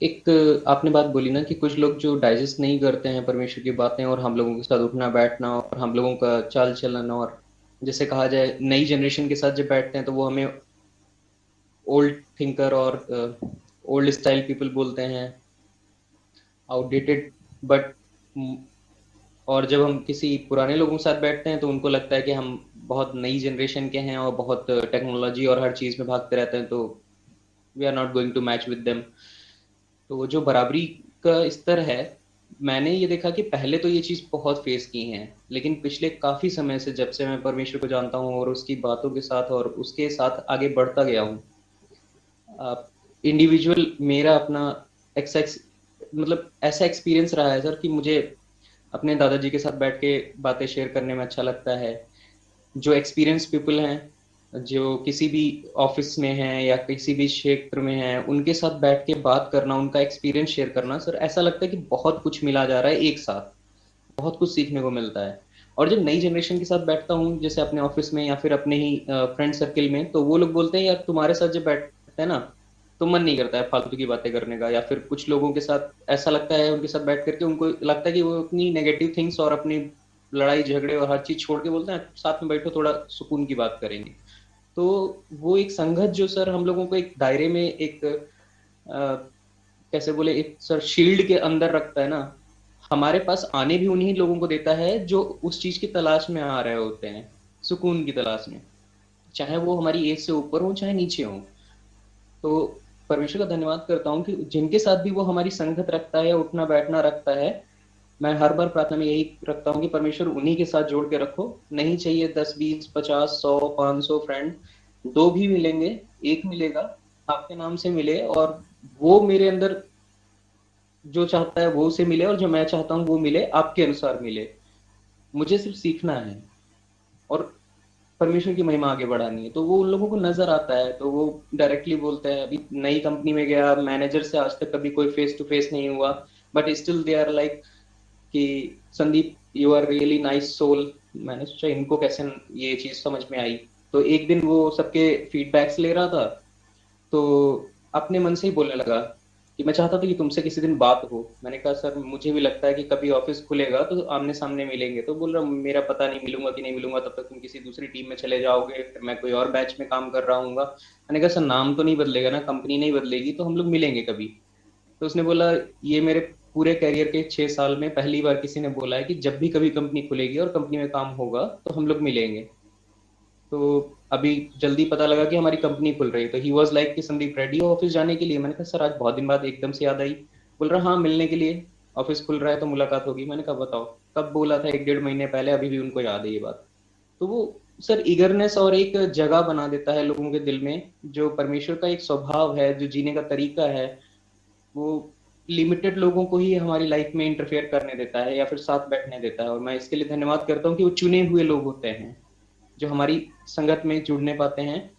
एक आपने बात बोली ना कि कुछ लोग जो डाइजेस्ट नहीं करते हैं परमेश्वर की बातें, और हम लोगों के साथ उठना बैठना और हम लोगों का चाल चलन, और जैसे कहा जाए नई जनरेशन के साथ जब बैठते हैं तो वो हमें ओल्ड थिंकर और ओल्ड स्टाइल पीपल बोलते हैं, आउटडेटेड। बट और जब हम किसी पुराने लोगों के साथ बैठते हैं तो उनको लगता है कि हम बहुत नई जनरेशन के हैं और बहुत टेक्नोलॉजी और हर चीज़ में भागते रहते हैं, तो we are not going to match with them. तो जो बराबरी का स्तर है, मैंने ये देखा कि पहले तो ये चीज़ बहुत फेस की है, लेकिन पिछले काफ़ी समय से, जब से मैं परमेश्वर को जानता हूँ और उसकी बातों के साथ और उसके साथ आगे बढ़ता गया हूँ, इंडिविजुअल मेरा अपना एक्स मतलब ऐसा एक्सपीरियंस रहा है सर कि मुझे अपने दादाजी के साथ बैठ के बातें शेयर करने में अच्छा लगता है। जो एक्सपीरियंस पीपल हैं, जो किसी भी ऑफिस में हैं या किसी भी क्षेत्र में हैं, उनके साथ बैठ के बात करना, उनका एक्सपीरियंस शेयर करना, सर ऐसा लगता है कि बहुत कुछ मिला जा रहा है एक साथ, बहुत कुछ सीखने को मिलता है। और जब नई जनरेशन के साथ बैठता हूँ, जैसे अपने ऑफिस में या फिर अपने ही फ्रेंड सर्किल में, तो वो लोग बोलते हैं यार तुम्हारे साथ जब बैठते हैं ना, तो मन नहीं करता है फालतू की बातें करने का। या फिर कुछ लोगों के साथ ऐसा लगता है, उनके साथ बैठ करके उनको लगता है कि वो अपनी नेगेटिव थिंग्स और अपनी लड़ाई झगड़े और हर चीज छोड़ के बोलते हैं साथ में बैठो थोड़ा सुकून की बात करेंगे। तो वो एक संगत जो सर हम लोगों को एक दायरे में एक कैसे बोले, एक सर शील्ड के अंदर रखता है ना, हमारे पास आने भी उन्हीं लोगों को देता है जो उस चीज की तलाश में आ रहे होते हैं, सुकून की तलाश में, चाहे वो हमारी एज से ऊपर हो चाहे नीचे हो। तो परमेश्वर का धन्यवाद करता हूँ कि जिनके साथ भी वो हमारी संगत रखता है, उठना बैठना रखता है, मैं हर बार प्रार्थना में यही रखता हूँ कि परमेश्वर उन्हीं के साथ जोड़ के रखो। नहीं चाहिए 10 20 50 100 500 फ्रेंड, दो भी मिलेंगे, एक मिलेगा, आपके नाम से मिले, और वो मेरे अंदर जो चाहता है वो उसे मिले, और जो मैं चाहता हूँ वो मिले, आपके अनुसार मिले। मुझे सिर्फ सीखना है और परमेश्वर की महिमा आगे बढ़ानी है। तो वो उन लोगों को नजर आता है, तो वो डायरेक्टली बोलते हैं। अभी नई कंपनी में गया, मैनेजर से आज तक कभी कोई फेस टू फेस नहीं हुआ, but still they are like कि Sandeep you are really nice soul. मैंने सोचा इनको कैसे ये चीज समझ में आई। तो एक दिन वो सबके फीडबैक्स ले रहा था, तो अपने मन से ही बोलने लगा कि मैं चाहता था कि तुमसे किसी दिन बात हो। मैंने कहा सर मुझे भी लगता है कि कभी ऑफिस खुलेगा तो आमने सामने मिलेंगे। तो बोल रहा मेरा पता नहीं मिलूंगा कि नहीं मिलूंगा, तब तक तुम किसी दूसरी टीम में चले जाओगे, फिर मैं कोई और बैच में काम कर रहा हूँ। मैंने कहा सर नाम तो नहीं बदलेगा ना, कंपनी नहीं बदलेगी, तो हम लोग मिलेंगे कभी। तो उसने बोला ये मेरे पूरे करियर के 6 साल में पहली बार किसी ने बोला है कि जब भी कभी कंपनी खुलेगी और कंपनी में काम होगा तो हम लोग मिलेंगे। तो अभी जल्दी पता लगा कि हमारी कंपनी खुल रही है, तो ही वाज लाइक कि संदीप रेडी हो ऑफिस जाने के लिए। मैंने कहा सर आज बहुत दिन बाद एकदम से याद आई। बोल रहा हाँ मिलने के लिए, ऑफिस खुल रहा है तो मुलाकात होगी। मैंने कहा बताओ कब बोला था, 1 1.5 महीने पहले, अभी भी उनको याद है ये बात। तो वो सर ईगरनेस और एक जगह बना देता है लोगों के दिल में, जो परमेश्वर का एक स्वभाव है, जो जीने का तरीका है, वो लिमिटेड लोगों को ही हमारी लाइफ में इंटरफेयर करने देता है या फिर साथ बैठने देता है। और मैं इसके लिए धन्यवाद करता हूँ कि वो चुने हुए लोग होते हैं जो हमारी संगत में जुड़ने पाते हैं।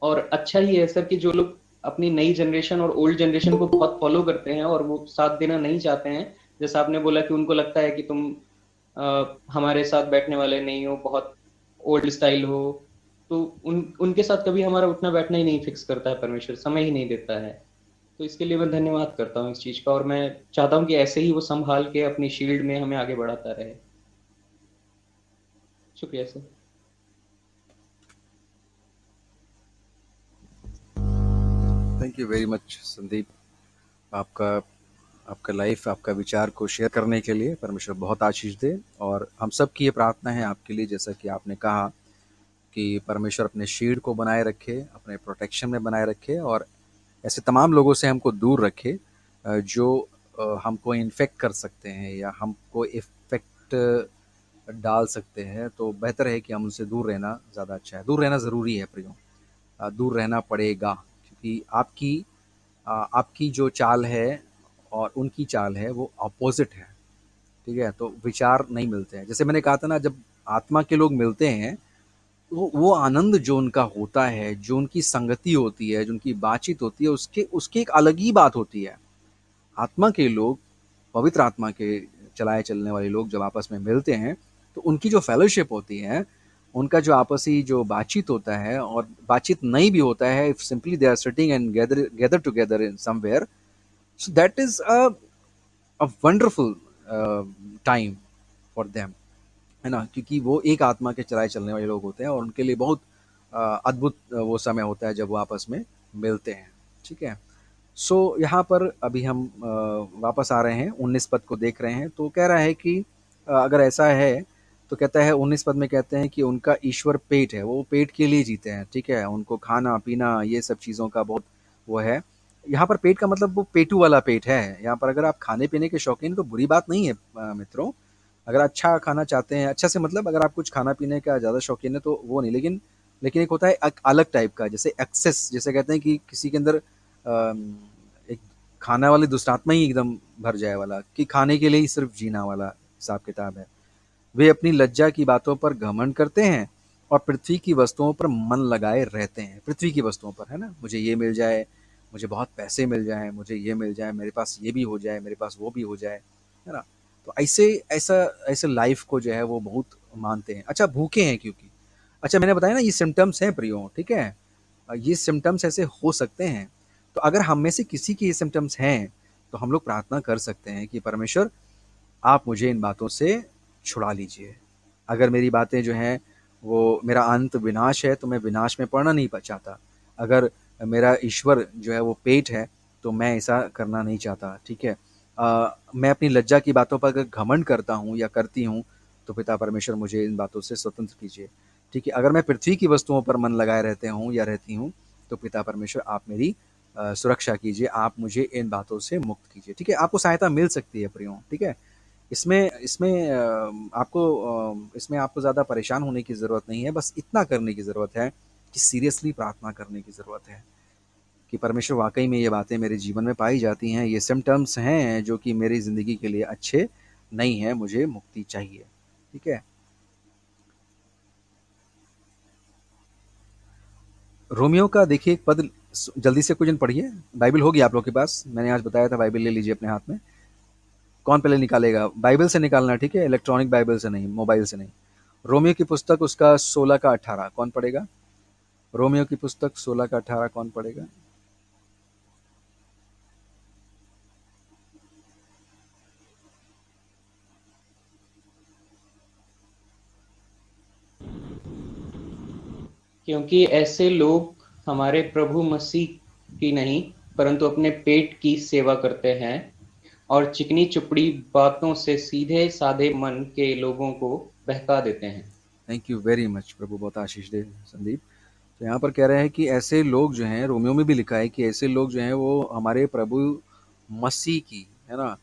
और अच्छा ही है सर कि जो लोग अपनी नई जनरेशन और ओल्ड जनरेशन को बहुत फॉलो करते हैं और वो साथ देना नहीं चाहते हैं, जैसा आपने बोला कि उनको लगता है कि तुम हमारे साथ बैठने वाले नहीं हो, बहुत ओल्ड स्टाइल हो, तो उनके साथ कभी हमारा उठना बैठना ही नहीं फिक्स करता है परमेश्वर, समय ही नहीं देता है। तो इसके लिए मैं धन्यवाद करता हूँ इस चीज का, और मैं चाहता हूँ कि ऐसे ही वो संभाल के अपनी शील्ड में हमें आगे बढ़ाता रहे। शुक्रिया sir. Thank you very much Sandeep. आपका आपका लाइफ, आपका विचार को शेयर करने के लिए परमेश्वर बहुत आशीष दे। और हम सब की ये प्रार्थना है आपके लिए, जैसा कि आपने कहा कि परमेश्वर अपने शील्ड को बनाए रखे, अपने प्रोटेक्शन में बनाए रखे, और ऐसे तमाम लोगों से हमको दूर रखे जो हमको इन्फेक्ट कर सकते हैं या हमको इफ़ेक्ट डाल सकते हैं। तो बेहतर है कि हम उनसे दूर रहना ज़्यादा अच्छा है। दूर रहना ज़रूरी है प्रियो, दूर रहना पड़ेगा, क्योंकि आपकी जो चाल है और उनकी चाल है वो अपोज़िट है, ठीक है? तो विचार नहीं मिलते हैं। जैसे मैंने कहा था ना, जब आत्मा के लोग मिलते हैं, वो आनंद जो उनका होता है, जो उनकी संगति होती है, जो उनकी बातचीत होती है, उसके उसकी एक अलग ही बात होती है। आत्मा के लोग, पवित्र आत्मा के चलाए चलने वाले लोग जब आपस में मिलते हैं, तो उनकी जो फेलोशिप होती है, उनका जो आपसी जो बातचीत होता है, और बातचीत नहीं भी होता है, if simply they are sitting and gather together in somewhere, so that is a wonderful time for them, है ना? क्योंकि वो एक आत्मा के चलाए चलने वाले लोग होते हैं, और उनके लिए बहुत अद्भुत वो समय होता है जब वो आपस में मिलते हैं, ठीक है? सो यहाँ पर अभी हम वापस आ रहे हैं, 19 पद को देख रहे हैं। तो कह रहा है कि अगर ऐसा है, तो कहता है 19 पद में कहते हैं कि उनका ईश्वर पेट है, वो पेट के लिए जीते हैं, ठीक है? उनको खाना पीना ये सब चीज़ों का बहुत वो है। यहाँ पर पेट का मतलब वो पेटू वाला पेट है। यहाँ पर अगर आप खाने पीने के शौकीन, तो बुरी बात नहीं है मित्रों। अगर अच्छा खाना चाहते हैं, अच्छा से मतलब अगर आप कुछ खाना पीने का ज़्यादा शौकीन है तो वो नहीं, लेकिन लेकिन एक होता है अलग टाइप का, जैसे एक्सेस, जैसे कहते हैं कि किसी के अंदर एक खाना वाली दुष्टात्मा ही एकदम भर जाए वाला, कि खाने के लिए ही सिर्फ जीना वाला हिसाब किताब है। वे अपनी लज्जा की बातों पर घमंड करते हैं और पृथ्वी की वस्तुओं पर मन लगाए रहते हैं। पृथ्वी की वस्तुओं पर, है ना? मुझे ये मिल जाए, मुझे बहुत पैसे मिल जाएँ, मुझे ये मिल जाए, मेरे पास ये भी हो जाए, मेरे पास वो भी हो जाए, है ना? तो ऐसे लाइफ़ को जो है वो बहुत मानते हैं। अच्छा, भूखे हैं क्योंकि, अच्छा मैंने बताया ना ये सिम्पटम्स हैं प्रियो, ठीक है? ये सिम्पटम्स ऐसे हो सकते हैं। तो अगर हम में से किसी के ये सिम्पटम्स हैं, तो हम लोग प्रार्थना कर सकते हैं कि परमेश्वर, आप मुझे इन बातों से छुड़ा लीजिए। अगर मेरी बातें जो हैं वो, मेरा अंत विनाश है तो मैं विनाश में पड़ना नहीं चाहता। अगर मेरा ईश्वर जो है वो पेट है तो मैं ऐसा करना नहीं चाहता, ठीक है? मैं अपनी लज्जा की बातों पर अगर घमंड करता हूँ या करती हूँ, तो पिता परमेश्वर मुझे इन बातों से स्वतंत्र कीजिए, ठीक है? अगर मैं पृथ्वी की वस्तुओं पर मन लगाए रहते हूँ या रहती हूँ, तो पिता परमेश्वर आप मेरी सुरक्षा कीजिए, आप मुझे इन बातों से मुक्त कीजिए, ठीक है? आपको सहायता मिल सकती है प्रियो, ठीक है? इसमें इसमें इसमें आपको ज़्यादा परेशान होने की ज़रूरत नहीं है, बस इतना करने की ज़रूरत है कि सीरियसली प्रार्थना करने की ज़रूरत है कि परमेश्वर, वाक़ई में ये बातें मेरे जीवन में पाई जाती हैं, ये सिम्पटम्स हैं जो कि मेरी ज़िंदगी के लिए अच्छे नहीं हैं, मुझे मुक्ति चाहिए, ठीक है? रोमियो का देखिए एक पद, जल्दी से कुछ जन पढ़िए। बाइबल होगी आप लोग के पास? मैंने आज बताया था बाइबल ले लीजिए अपने हाथ में। कौन पहले निकालेगा? बाइबल से निकालना, ठीक है? इलेक्ट्रॉनिक बाइबल से नहीं, मोबाइल से नहीं। रोमियो की पुस्तक उसका 16 का 18 कौन पढ़ेगा? रोमियो की पुस्तक 16 का 18 कौन पढ़ेगा? क्योंकि ऐसे लोग हमारे प्रभु मसीह की नहीं परंतु अपने पेट की सेवा करते हैं और चिकनी चुपड़ी बातों से सीधे साधे मन के लोगों को बहका देते हैं। थैंक यू वेरी मच, प्रभु बहुत आशीष दे संदीप। तो यहाँ पर कह रहे हैं कि ऐसे लोग जो हैं, रोमियो में भी लिखा है कि ऐसे लोग जो हैं वो हमारे प्रभु मसीह की, है ना,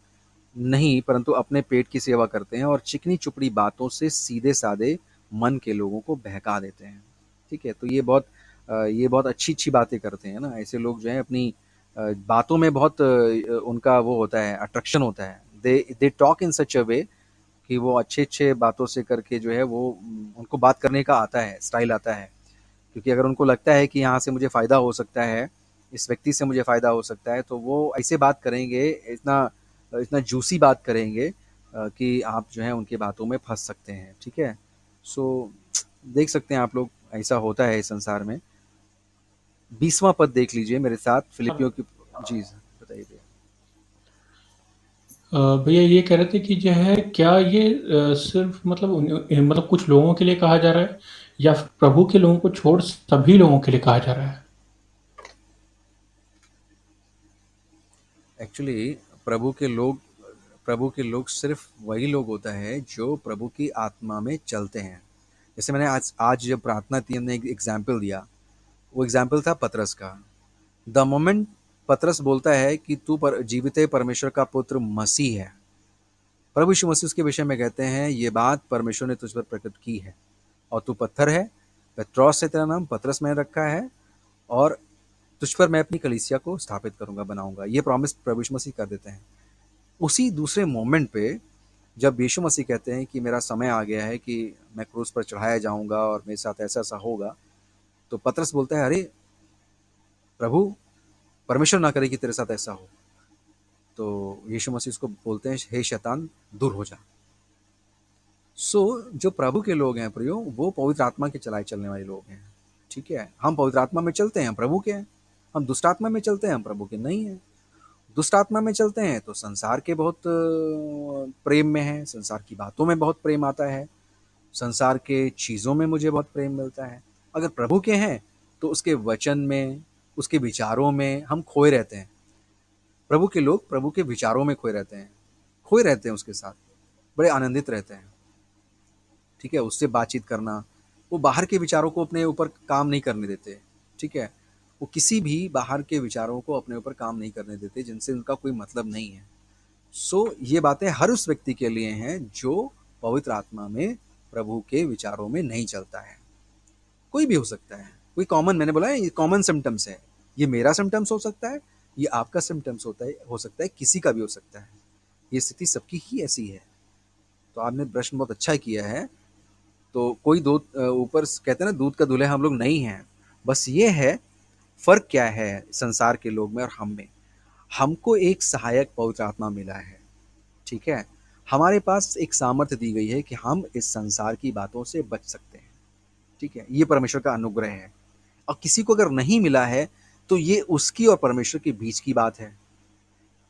नहीं परंतु अपने पेट की सेवा करते हैं और चिकनी चुपड़ी बातों से सीधे साधे मन के लोगों को बहका देते हैं, ठीक है? तो ये बहुत अच्छी अच्छी बातें करते हैं ना। ऐसे लोग जो हैं अपनी बातों में बहुत उनका वो होता है, अट्रैक्शन होता है। दे टॉक इन सच अ वे कि वो अच्छे-अच्छे बातों से करके जो है वो, उनको बात करने का आता है, स्टाइल आता है। क्योंकि अगर उनको लगता है कि यहाँ से मुझे फ़ायदा हो सकता है, इस व्यक्ति से मुझे फ़ायदा हो सकता है, तो वो ऐसे बात करेंगे, इतना इतना जूसी बात करेंगे कि आप जो है उनकी बातों में फँस सकते हैं, ठीक है? सो देख सकते हैं आप लोग, ऐसा होता है इस संसार में। 20वां पद देख लीजिए मेरे साथ, हेलो। फिलिपियों की। जी, बताइए भैया। भैया ये कह रहे थे कि जो है क्या ये सिर्फ मतलब मतलब कुछ लोगों के लिए कहा जा रहा है या फिर प्रभु के लोगों को छोड़ सभी लोगों के लिए कहा जा रहा है? एक्चुअली प्रभु के लोग सिर्फ वही लोग होता है जो प्रभु की आत्मा में चलते हैं। जैसे मैंने आज आज जब प्रार्थना थी, हमने एक एग्जाम्पल दिया, वो एग्जाम्पल था पतरस का। द मोमेंट पतरस बोलता है कि तू जीवित परमेश्वर का पुत्र मसीह है, प्रभु यीशु मसीह उसके विषय में कहते हैं, ये बात परमेश्वर ने तुझ पर प्रकट की है और तू पत्थर है, पेत्रोस से तेरा नाम पतरस मैंने रखा है, और तुझ पर मैं अपनी कलीसिया को स्थापित करूंगा, बनाऊंगा। ये प्रॉमिस प्रभु यीशु मसीह कर देते हैं। उसी दूसरे मोमेंट पे जब यीशु मसीह कहते हैं कि मेरा समय आ गया है कि मैं क्रूस पर चढ़ाया जाऊंगा और मेरे साथ ऐसा ऐसा होगा, तो पतरस बोलता है, अरे प्रभु, परमेश्वर ना करे कि तेरे साथ ऐसा हो। तो यीशु मसीह उसको बोलते हैं, हे शैतान, दूर हो जा। जो प्रभु के लोग हैं प्रियो, वो पवित्र आत्मा के चलाए चलने वाले लोग हैं, ठीक है? हम पवित्र आत्मा में चलते हैं, हम प्रभु के हैं। हम दुष्ट आत्मा में चलते हैं, हम प्रभु के नहीं हैं। दुष्ट आत्मा में चलते हैं तो संसार के बहुत प्रेम में है, संसार की बातों में बहुत प्रेम आता है, संसार के चीज़ों में मुझे बहुत प्रेम मिलता है। अगर प्रभु के हैं तो उसके वचन में, उसके विचारों में हम खोए रहते हैं। प्रभु के लोग प्रभु के विचारों में खोए रहते हैं, खोए रहते हैं उसके साथ, बड़े आनंदित रहते हैं, ठीक है? उससे बातचीत करना, वो बाहर के विचारों को अपने ऊपर काम नहीं करने देते, ठीक है? वो किसी भी बाहर के विचारों को अपने ऊपर काम नहीं करने देते जिनसे उनका कोई मतलब नहीं है। ये बातें हर उस व्यक्ति के लिए हैं जो पवित्र आत्मा में प्रभु के विचारों में नहीं चलता है। कोई भी हो सकता है, कोई कॉमन, मैंने बोला है ये कॉमन सिम्टम्स है। ये मेरा सिम्टम्स हो सकता है, ये आपका सिम्टम्स होता है, हो सकता है किसी का भी हो सकता है। ये स्थिति सबकी ही ऐसी है। तो आपने प्रश्न बहुत अच्छा किया है। तो कोई दो ऊपर कहते हैं ना, दूध का दूल्हा हम लोग नहीं हैं। बस ये है, फ़र्क क्या है संसार के लोग में और हम में? हमको एक सहायक पवित्र आत्मा मिला है, ठीक है? हमारे पास एक सामर्थ्य दी गई है कि हम इस संसार की बातों से बच सकते हैं, ठीक है? ये परमेश्वर का अनुग्रह है। और किसी को अगर नहीं मिला है, तो ये उसकी और परमेश्वर के बीच की बात है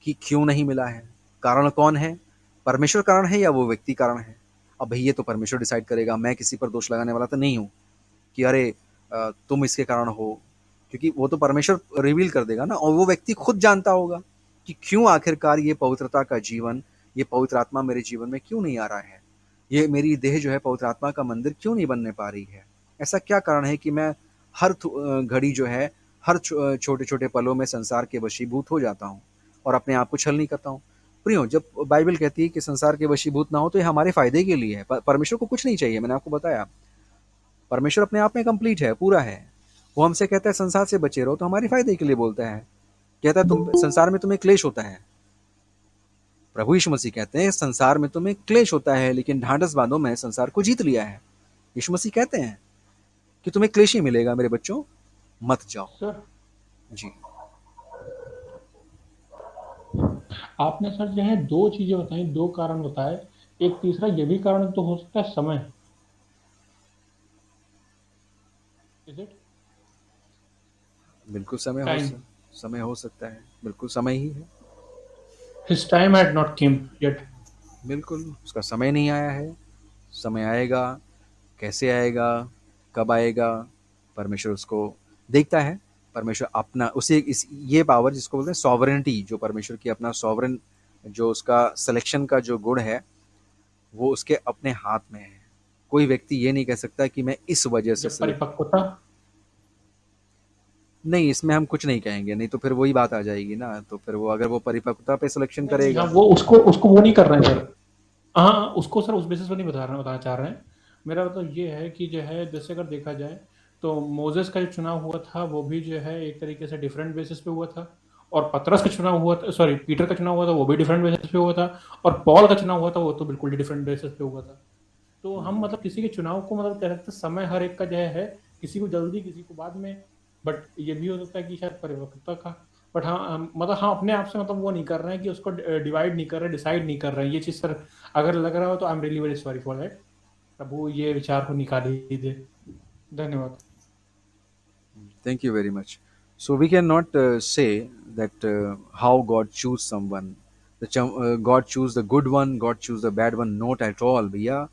कि क्यों नहीं मिला है, कारण कौन है? परमेश्वर कारण है या वो व्यक्ति कारण है? अब भई ये तो परमेश्वर डिसाइड करेगा, मैं किसी पर दोष लगाने वाला तो नहीं हूँ कि अरे तुम इसके कारण हो, क्योंकि वो तो परमेश्वर रिवील कर देगा ना, और वो व्यक्ति खुद जानता होगा कि क्यों आखिरकार ये पवित्रता का जीवन, ये पवित्र आत्मा मेरे जीवन में क्यों नहीं आ रहा है, ये मेरी देह जो है पवित्र आत्मा का मंदिर क्यों नहीं बनने पा रही है। ऐसा क्या कारण है कि मैं हर घड़ी जो है, हर छोटे छोटे पलों में संसार के वशीभूत हो जाता हूँ और अपने आप को छल नहीं करता हूँ। प्रियो, जब बाइबल कहती है कि संसार के वशीभूत ना हो, तो ये हमारे फायदे के लिए है। परमेश्वर को कुछ नहीं चाहिए, मैंने आपको बताया। परमेश्वर अपने आप में कंप्लीट है, पूरा है। वो हमसे कहता है संसार से बचे रहो, तो हमारे फायदे के लिए बोलता है। कहता है तुम संसार में तुम्हें क्लेश होता है। प्रभु यीशु मसीह कहते हैं संसार में तुम्हें क्लेश होता है, लेकिन ढांढस बांधो, मैं संसार को जीत लिया है। यीशु मसीह कहते हैं कि तुम्हें क्लेश ही मिलेगा मेरे बच्चों, मत जाओ। सर जी। आपने सर जो है 2 चीज़ें बताई, 2 कारण बताए। एक तीसरा ये भी कारण तो हो सकता है समय। Is it? बिल्कुल टाइम। समय हो सकता है, बिल्कुल समय ही है। His time had not came yet. बिल्कुल उसका समय नहीं आया है। समय आएगा, कैसे आएगा, कब आएगा, परमेश्वर उसको देखता है। परमेश्वर अपना उसे इस ये पावर जिसको बोलते हैं सॉवरेनिटी, जो परमेश्वर की अपना सॉवरन, जो उसका सिलेक्शन का जो गुण है, वो उसके अपने हाथ में है। कोई व्यक्ति ये नहीं कह सकता कि मैं इस वजह से जब सिलेक्ट, परिपक्वता। नहीं इसमें हम कुछ नहीं कहेंगे, नहीं तो फिर वही बात आ जाएगी ना। तो फिर वो अगर वो परिपक्वता पे सिलेक्शन नहीं, नहीं, हाँ, करेगा। वो उसको उसको वो नहीं कर रहे हैं सर। हाँ, उसको सर उस बेसिस पे नहीं बताना चाह रहे हैं। मेरा मतलब ये है कि जो है जैसे अगर देखा जाए तो मोसेस का जो चुनाव हुआ था वो भी जो है एक तरीके से डिफरेंट बेसिस पे हुआ था। और पतरस का चुनाव हुआ था, सॉरी पीटर का चुनाव हुआ था, वो भी डिफरेंट बेसिस पे हुआ था। और पॉल का चुनाव हुआ था, वो तो बिल्कुल डिफरेंट बेसिस पे हुआ था। तो हम मतलब किसी के चुनाव को मतलब कह सकते हैं समय हर एक का जो है, किसी को जल्दी किसी को बाद में। बट ये भी हो सकता है कि शायद परिपक्वता का। बट हाँ, मतलब हाँ, अपने आप से मतलब वो नहीं कर रहे हैं कि उसको डिवाइड नहीं कर रहे, डिसाइड नहीं कर रहे हैं ये चीज़ सर। अगर लग रहा हो तो I am really very sorry for that. प्रभु ये विचार को निकाल ही दे। धन्यवाद। Thank you very much. So we cannot say that how God choose someone. God choose the good one, God choose the bad one. Not at all, भैया।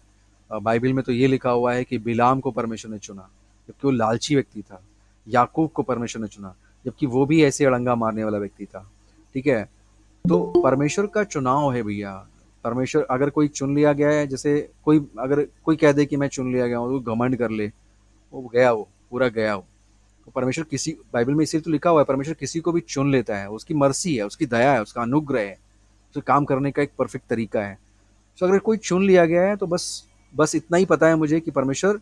Bible में तो ये लिखा हुआ है कि बिलाम को परमेश्वर ने चुना, जबकि वो लालची व्यक्ति था। याकूब को परमेश्वर ने चुना, जबकि वो भी ऐसे अड़ंगा मारने वाला व्यक्ति था। ठीक है। तो परमेश्वर का चुनाव है भैया। परमेश्वर अगर कोई चुन लिया गया है, जैसे कोई अगर कोई कह दे कि मैं चुन लिया गया हूँ, तो घमंड कर ले, वो गया, वो पूरा गया वो। तो परमेश्वर किसी, बाइबल में इसीलिए तो लिखा हुआ है परमेश्वर किसी को भी चुन लेता है, उसकी मर्सी है, उसकी दया है, उसका अनुग्रह है, उसके काम करने का एक परफेक्ट तरीका है। तो अगर कोई चुन लिया गया है, तो बस बस इतना ही पता है मुझे कि परमेश्वर,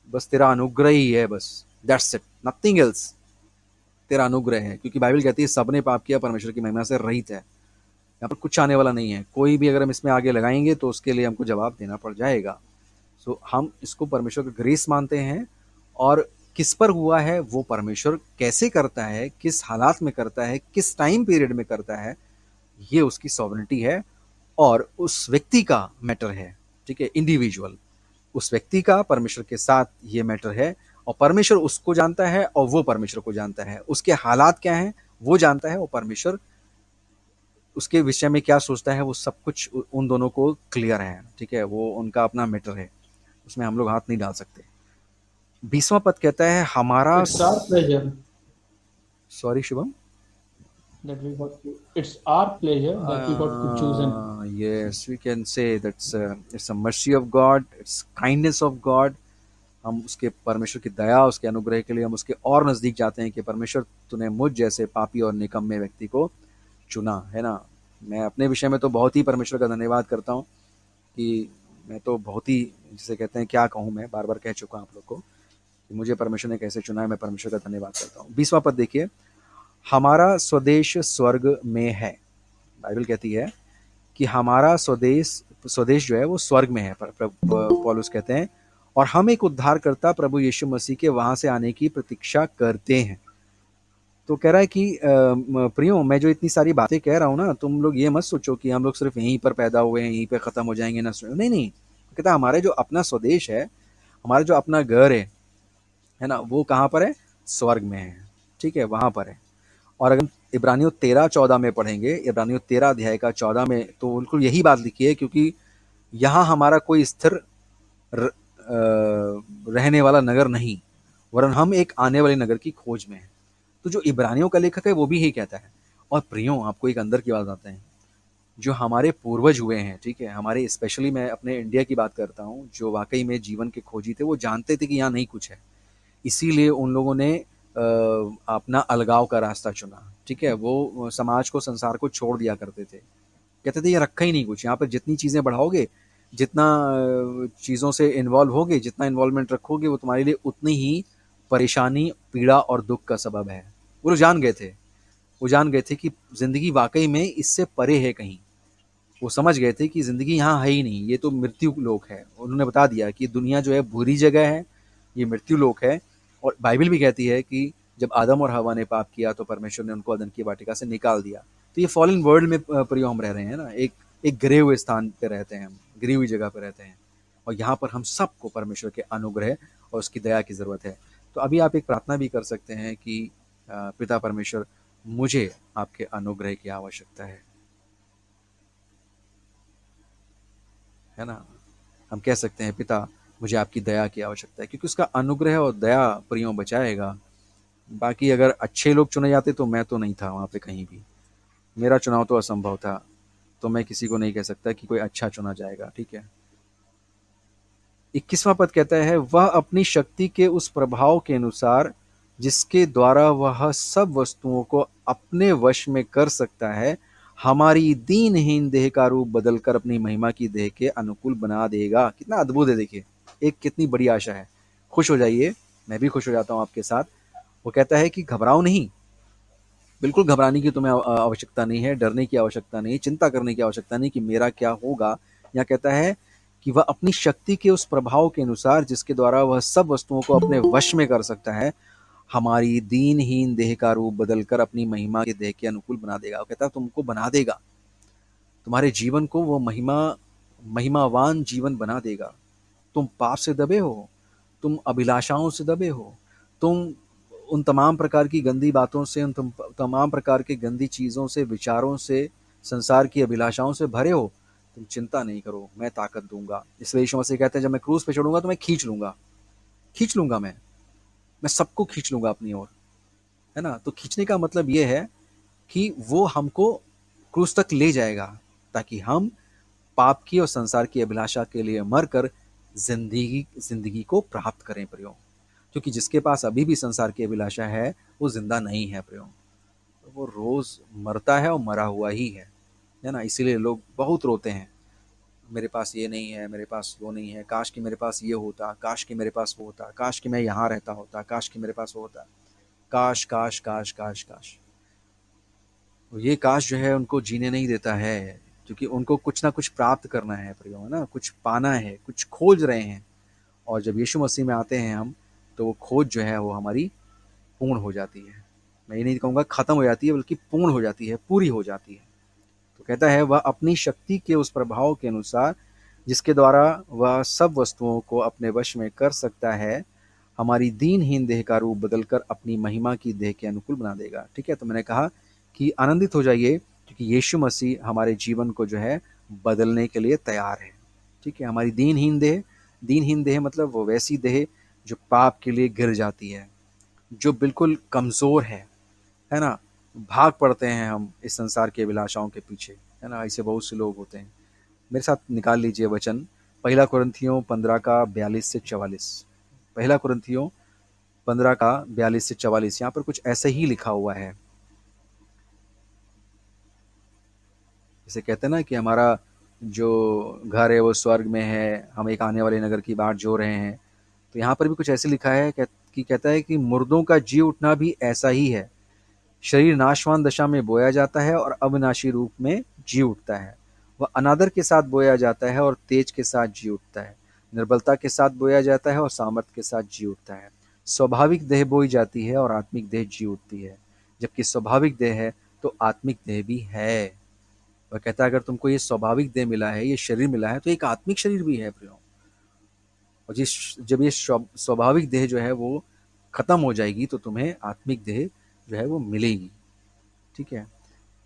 बस तेरा अनुग्रह ही है, बस दैट्स इट, नथिंग एल्स। तेरा अनुग्रह है, क्योंकि बाइबल कहती है सबने पाप किया, परमेश्वर की महिमा से रहित है। यहाँ पर कुछ आने वाला नहीं है। कोई भी अगर हम इसमें आगे लगाएंगे तो उसके लिए हमको जवाब देना पड़ जाएगा। सो हम इसको परमेश्वर का ग्रेस मानते हैं। और किस पर हुआ है, वो परमेश्वर कैसे करता है, किस हालात में करता है, किस टाइम पीरियड में करता है, ये उसकी सॉवरेनिटी है और उस व्यक्ति का मैटर है। ठीक है, इंडिविजुअल, उस व्यक्ति का परमेश्वर के साथ ये मैटर है। और परमेश्वर उसको जानता है और वो परमेश्वर को जानता है। उसके हालात क्या हैं वो जानता है, और परमेश्वर उसके विषय में क्या सोचता है, वो सब कुछ उन दोनों को क्लियर है। ठीक है, वो उनका अपना मैटर है, उसमें हम लोग हाथ नहीं डाल सकते। 20वां पद कहता है हमारा, it's our pleasure sorry Shubham, that we got to it's our pleasure that we got to chosen. yes, we can say that's it's a mercy of God, it's kindness of God। हम उसके परमेश्वर की दया, उसके अनुग्रह के लिए हम उसके और नज़दीक जाते हैं कि परमेश्वर तूने मुझ जैसे पापी और निकम्मे व्यक्ति को चुना है ना। मैं अपने विषय में तो बहुत ही परमेश्वर का धन्यवाद करता हूँ कि मैं तो बहुत ही, जिसे कहते हैं, क्या कहूँ, मैं बार बार कह चुका हूँ आप लोग को कि मुझे परमेश्वर ने कैसे चुना है। मैं परमेश्वर का धन्यवाद करता हूँ। 20वां पद देखिए, हमारा स्वदेश स्वर्ग में है। बाइबल कहती है कि हमारा स्वदेश जो है वो स्वर्ग में है। पौलुस कहते हैं, और हम एक उद्धारकर्ता प्रभु यीशु मसीह के वहां से आने की प्रतीक्षा करते हैं। तो कह रहा है कि प्रियो, मैं जो इतनी सारी बातें कह रहा हूँ ना, तुम लोग ये मत सोचो कि हम लोग सिर्फ यहीं पर पैदा हुए हैं, यहीं पे खत्म हो जाएंगे ना। नहीं नहीं, कहता है हमारे जो अपना स्वदेश है, हमारा जो अपना घर है ना, वो कहाँ पर है? स्वर्ग में है। ठीक है, वहां पर है। और अगर इब्रानियों 13:14 में पढ़ेंगे, इब्रानियों 13 अध्याय का 14 में, तो बिल्कुल यही बात लिखी है, क्योंकि यहाँ हमारा कोई स्थिर रहने वाला नगर नहीं, वरन हम एक आने वाले नगर की खोज में हैं। तो जो इब्रानियों का लेखक है वो भी यही कहता है। और प्रियो, आपको एक अंदर की बात बताते हैं, जो हमारे पूर्वज हुए हैं, ठीक है, हमारे, स्पेशली मैं अपने इंडिया की बात करता हूँ, जो वाकई में जीवन के खोजी थे, वो जानते थे कि यहाँ नहीं कुछ है। इसीलिए उन लोगों ने अपना अलगाव का रास्ता चुना। ठीक है, वो समाज को, संसार को छोड़ दिया करते थे। कहते थे ये रखा ही नहीं कुछ, यहाँ पर जितनी चीज़ें बढ़ाओगे, जितना चीज़ों से इन्वॉल्व होगे, जितना इन्वॉल्वमेंट रखोगे, वो तुम्हारे लिए उतनी ही परेशानी, पीड़ा और दुख का सबब है। वो लोग जान गए थे, वो जान गए थे कि ज़िंदगी वाकई में इससे परे है कहीं। वो समझ गए थे कि ज़िंदगी यहाँ है ही नहीं, ये तो मृत्यु लोक है। उन्होंने बता दिया कि दुनिया जो है बुरी जगह है, ये मृत्यु लोक है। और बाइबल भी कहती है कि जब आदम और हवा ने पाप किया तो परमेश्वर ने उनको अदन की वाटिका से निकाल दिया। तो ये फॉलन वर्ल्ड में प्रियो हम रह रहे हैं ना, एक गिरे हुए स्थान पे रहते हैं हम, गिरी हुई जगह पे रहते हैं। और यहाँ पर हम सबको परमेश्वर के अनुग्रह और उसकी दया की ज़रूरत है। तो अभी आप एक प्रार्थना भी कर सकते हैं कि पिता परमेश्वर, मुझे आपके अनुग्रह की आवश्यकता है ना। हम कह सकते हैं, पिता मुझे आपकी दया की आवश्यकता है, क्योंकि उसका अनुग्रह और दया प्रियो बचाएगा। बाकी अगर अच्छे लोग चुने जाते तो मैं तो नहीं था वहाँ पे कहीं भी, मेरा चुनाव तो असंभव था, तो मैं किसी को नहीं कह सकता कि कोई अच्छा चुना जाएगा। ठीक है, 21वां पद कहता है, वह अपनी शक्ति के उस प्रभाव के अनुसार जिसके द्वारा वह सब वस्तुओं को अपने वश में कर सकता है, हमारी दीनहीन देह का रूप बदलकर अपनी महिमा की देह के अनुकूल बना देगा। कितना अद्भुत है, देखिए, एक कितनी बड़ी आशा है। खुश हो जाइए, मैं भी खुश हो जाता हूँ आपके साथ। वो कहता है कि घबराओ नहीं, बिल्कुल घबराने की तुम्हें आवश्यकता नहीं है, डरने की आवश्यकता नहीं, चिंता करने की आवश्यकता नहीं कि मेरा क्या होगा। यहाँ कहता है कि वह अपनी शक्ति के उस प्रभाव के अनुसार जिसके द्वारा वह सब वस्तुओं को अपने वश में कर सकता है, हमारी दीनहीन देह का रूप बदलकर अपनी महिमा के देह के अनुकूल बना देगा। वो कहता है तुमको बना देगा, तुम्हारे जीवन को वो महिमावान जीवन बना देगा। तुम पाप से दबे हो, तुम अभिलाषाओं से दबे हो, तुम उन तमाम प्रकार की गंदी बातों से, उन तमाम प्रकार की गंदी चीज़ों से, विचारों से, संसार की अभिलाषाओं से भरे हो। तुम चिंता नहीं करो, मैं ताकत दूंगा। इसलिए यीशु मसीह कहते हैं, जब मैं क्रूस पे चढ़ूंगा तो मैं खींच लूंगा मैं सबको खींच लूंगा अपनी ओर, है ना। तो खींचने का मतलब ये है कि वो हमको क्रूस तक ले जाएगा, ताकि हम पाप की और संसार की अभिलाषा के लिए मरकर जिंदगी को प्राप्त करें प्रियो। क्योंकि जिसके पास अभी भी संसार की अभिलाषा है, वो जिंदा नहीं है प्रियो, वो रोज मरता है और मरा हुआ ही है ना। इसीलिए लोग बहुत रोते हैं, मेरे पास ये नहीं है, मेरे पास वो नहीं है, काश कि मेरे पास ये होता, काश कि मेरे पास वो होता, काश कि मैं यहाँ रहता होता, काश कि मेरे पास वो होता। काश काश काश काश काश। ये काश जो है उनको जीने नहीं देता है, क्योंकि उनको कुछ ना कुछ प्राप्त करना है प्रियो, है ना, कुछ पाना है, कुछ खोज रहे हैं। और जब यीशु मसीह में आते हैं हम, तो वो खोज जो है वो हमारी पूर्ण हो जाती है। मैं ये नहीं कहूँगा खत्म हो जाती है, बल्कि पूर्ण हो जाती है, पूरी हो जाती है। तो कहता है, वह अपनी शक्ति के उस प्रभाव के अनुसार जिसके द्वारा वह सब वस्तुओं को अपने वश में कर सकता है, हमारी दीनहीन देह का रूप बदलकर अपनी महिमा की देह के अनुकूल बना देगा। ठीक है, तो मैंने कहा कि आनंदित हो जाइए, क्योंकि यीशु मसीह हमारे जीवन को जो है बदलने के लिए तैयार है। ठीक है, हमारी दीनहीन देह मतलब वो वैसी देह जो पाप के लिए गिर जाती है, जो बिल्कुल कमज़ोर है ना। भाग पड़ते हैं हम इस संसार की अभिलाषाओं के पीछे, है ना। ऐसे बहुत से लोग होते हैं। मेरे साथ निकाल लीजिए वचन, 1 कुरिन्थियों 15 का 42 से 44। 1 कुरिन्थियों 15 का 42 से 44, यहाँ पर कुछ ऐसे ही लिखा हुआ है। जैसे कहते हैं ना कि हमारा जो घर है वो स्वर्ग में है, हम एक आने वाले नगर की बाट जो रहे हैं। तो यहाँ पर भी कुछ ऐसे लिखा है कि कहता है कि मुर्दों का जी उठना भी ऐसा ही है, शरीर नाशवान दशा में बोया जाता है और अविनाशी रूप में जी उठता है। वह अनादर के साथ बोया जाता है और तेज के साथ जी उठता है। निर्बलता के साथ बोया जाता है और सामर्थ्य के साथ जी उठता है। स्वाभाविक देह बोई जाती है और आत्मिक देह जी उठती है। जबकि स्वाभाविक देह है तो आत्मिक देह भी है। वह कहता है अगर तुमको ये स्वाभाविक देह मिला है, ये शरीर मिला है, तो एक आत्मिक शरीर भी है प्रियो। और जब ये स्वाभाविक देह जो है वो खत्म हो जाएगी तो तुम्हें आत्मिक देह जो है वो मिलेगी। ठीक है,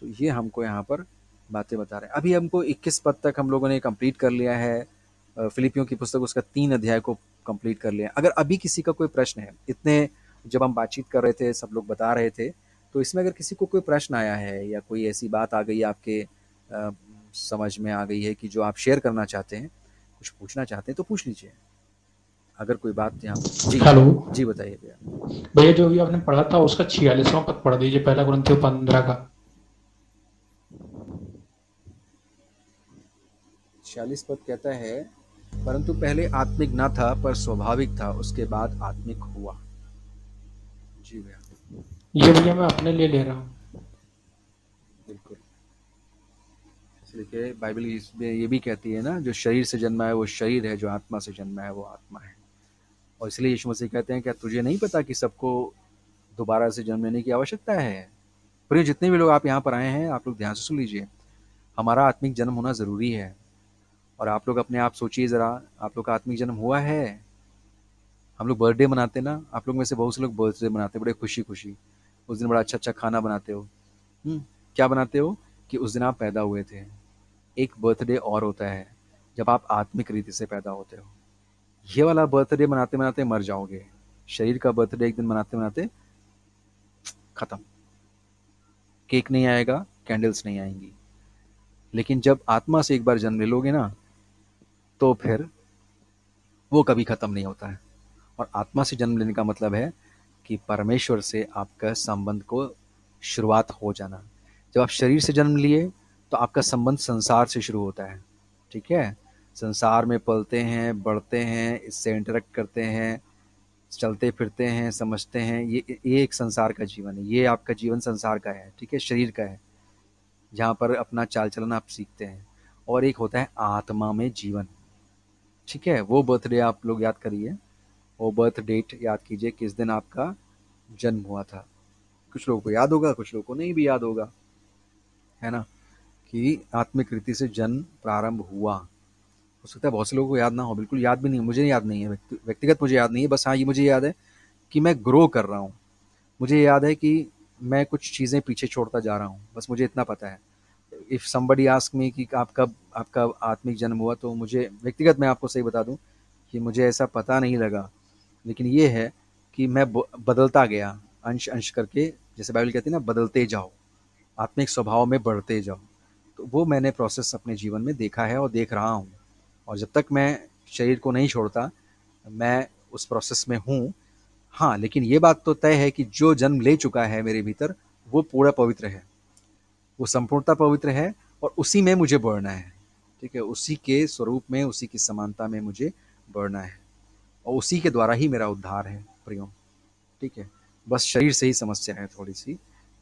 तो ये हमको यहाँ पर बातें बता रहे हैं। अभी हमको 21 पद तक हम लोगों ने कंप्लीट कर लिया है। फिलिपियों की पुस्तक उसका 3 अध्याय को कंप्लीट कर लिया। अगर अभी किसी का कोई प्रश्न है, इतने जब हम बातचीत कर रहे थे, सब लोग बता रहे थे, तो इसमें अगर किसी को कोई प्रश्न आया है या कोई ऐसी बात आ गई आपके समझ में आ गई है कि जो आप शेयर करना चाहते हैं, कुछ पूछना चाहते हैं, तो पूछ लीजिए। अगर कोई बात यहाँ जी हेलो जी बताइए भैया। भैया, जो अभी आपने पढ़ा था उसका 46वां पद पढ़ दीजिए, पहला कुरिन्थियों 15 का। 46 पद कहता है, परंतु पहले आत्मिक न था पर स्वाभाविक था, उसके बाद आत्मिक हुआ। जी भैया। ये भैया मैं अपने लिए ले रहा हूँ। बिल्कुल, इसलिए बाइबल इसमें ये भी कहती है ना, जो शरीर से जन्मा है वो शरीर है, जो आत्मा से जन्मा है वो आत्मा है। और इसलिए यीशु मसीह कहते हैं, क्या तुझे नहीं पता कि सबको दोबारा से जन्म लेने की आवश्यकता है? पर जितने भी लोग आप यहाँ पर आए हैं, आप लोग ध्यान से सुन लीजिए, हमारा आत्मिक जन्म होना ज़रूरी है। और आप लोग अपने आप सोचिए ज़रा, आप लोग का आत्मिक जन्म हुआ है? हम लोग बर्थडे मनाते ना, आप लोग में से बहुत से लोग बर्थडे मनाते बड़े खुशी खुशी, उस दिन बड़ा अच्छा अच्छा खाना बनाते हो। क्या बनाते हो कि उस दिन आप पैदा हुए थे। एक बर्थडे और होता है जब आप आत्मिक रीति से पैदा होते हो। ये वाला बर्थडे मनाते मनाते मर जाओगे। शरीर का बर्थडे एक दिन मनाते मनाते खत्म, केक नहीं आएगा, कैंडल्स नहीं आएंगी। लेकिन जब आत्मा से एक बार जन्म ले लोगे ना, तो फिर वो कभी खत्म नहीं होता है। और आत्मा से जन्म लेने का मतलब है कि परमेश्वर से आपका संबंध को शुरुआत हो जाना। जब आप शरीर से जन्म लिए तो आपका संबंध संसार से शुरू होता है। ठीक है, संसार में पलते हैं, बढ़ते हैं, इससे इंटरेक्ट करते हैं, चलते फिरते हैं, समझते हैं। ये एक संसार का जीवन है, ये आपका जीवन संसार का है। ठीक है, शरीर का है, जहाँ पर अपना चाल चलन आप सीखते हैं। और एक होता है आत्मा में जीवन। ठीक है, वो बर्थडे आप लोग याद करिए, वो बर्थ डेट याद कीजिए, किस दिन आपका जन्म हुआ था। कुछ लोगों को याद होगा, कुछ लोगों को नहीं भी याद होगा, है ना, कि आत्मिक रीति से जन्म प्रारंभ हुआ। हो सकता है बहुत से लोगों को याद ना हो, बिल्कुल याद भी नहीं, मुझे याद नहीं है, व्यक्तिगत मुझे याद नहीं है। बस हाँ, ये मुझे याद है कि मैं ग्रो कर रहा हूँ। मुझे याद है कि मैं कुछ चीज़ें पीछे छोड़ता जा रहा हूँ, बस मुझे इतना पता है। इफ़ समबडी आस्क मी कि आप कब आपका आत्मिक जन्म हुआ, तो मुझे व्यक्तिगत, मैं आपको सही बता दूं कि मुझे ऐसा पता नहीं लगा। लेकिन ये है कि मैं बदलता गया अंश अंश करके, जैसे बाइबल कहती है ना, बदलते जाओ, आत्मिक स्वभाव में बढ़ते जाओ। तो वो मैंने प्रोसेस अपने जीवन में देखा है और देख रहा हूँ। और जब तक मैं शरीर को नहीं छोड़ता, मैं उस प्रोसेस में हूँ। हाँ, लेकिन ये बात तो तय है कि जो जन्म ले चुका है मेरे भीतर, वो पूरा पवित्र है, वो संपूर्णता पवित्र है, और उसी में मुझे बढ़ना है। ठीक है, उसी के स्वरूप में, उसी की समानता में मुझे बढ़ना है, और उसी के द्वारा ही मेरा उद्धार है प्रियो। ठीक है, बस शरीर से ही समस्या है थोड़ी सी।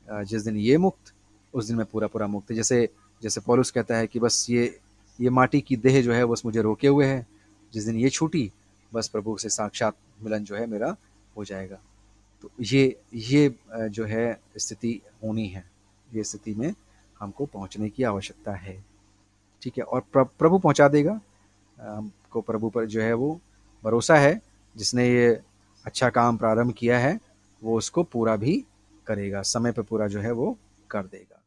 जिस दिन ये मुक्त, उस दिन मैं पूरा पूरा मुक्त। जैसे जैसे पौलुस कहता है कि बस ये माटी की देह जो है बस मुझे रोके हुए है, जिस दिन ये छूटी, बस प्रभु से साक्षात मिलन जो है मेरा हो जाएगा। तो ये जो है स्थिति होनी है, ये स्थिति में हमको पहुंचने की आवश्यकता है। ठीक है, और प्रभु पहुंचा देगा। हमको प्रभु पर जो है वो भरोसा है, जिसने ये अच्छा काम प्रारंभ किया है वो उसको पूरा भी करेगा, समय पे पूरा जो है वो कर देगा।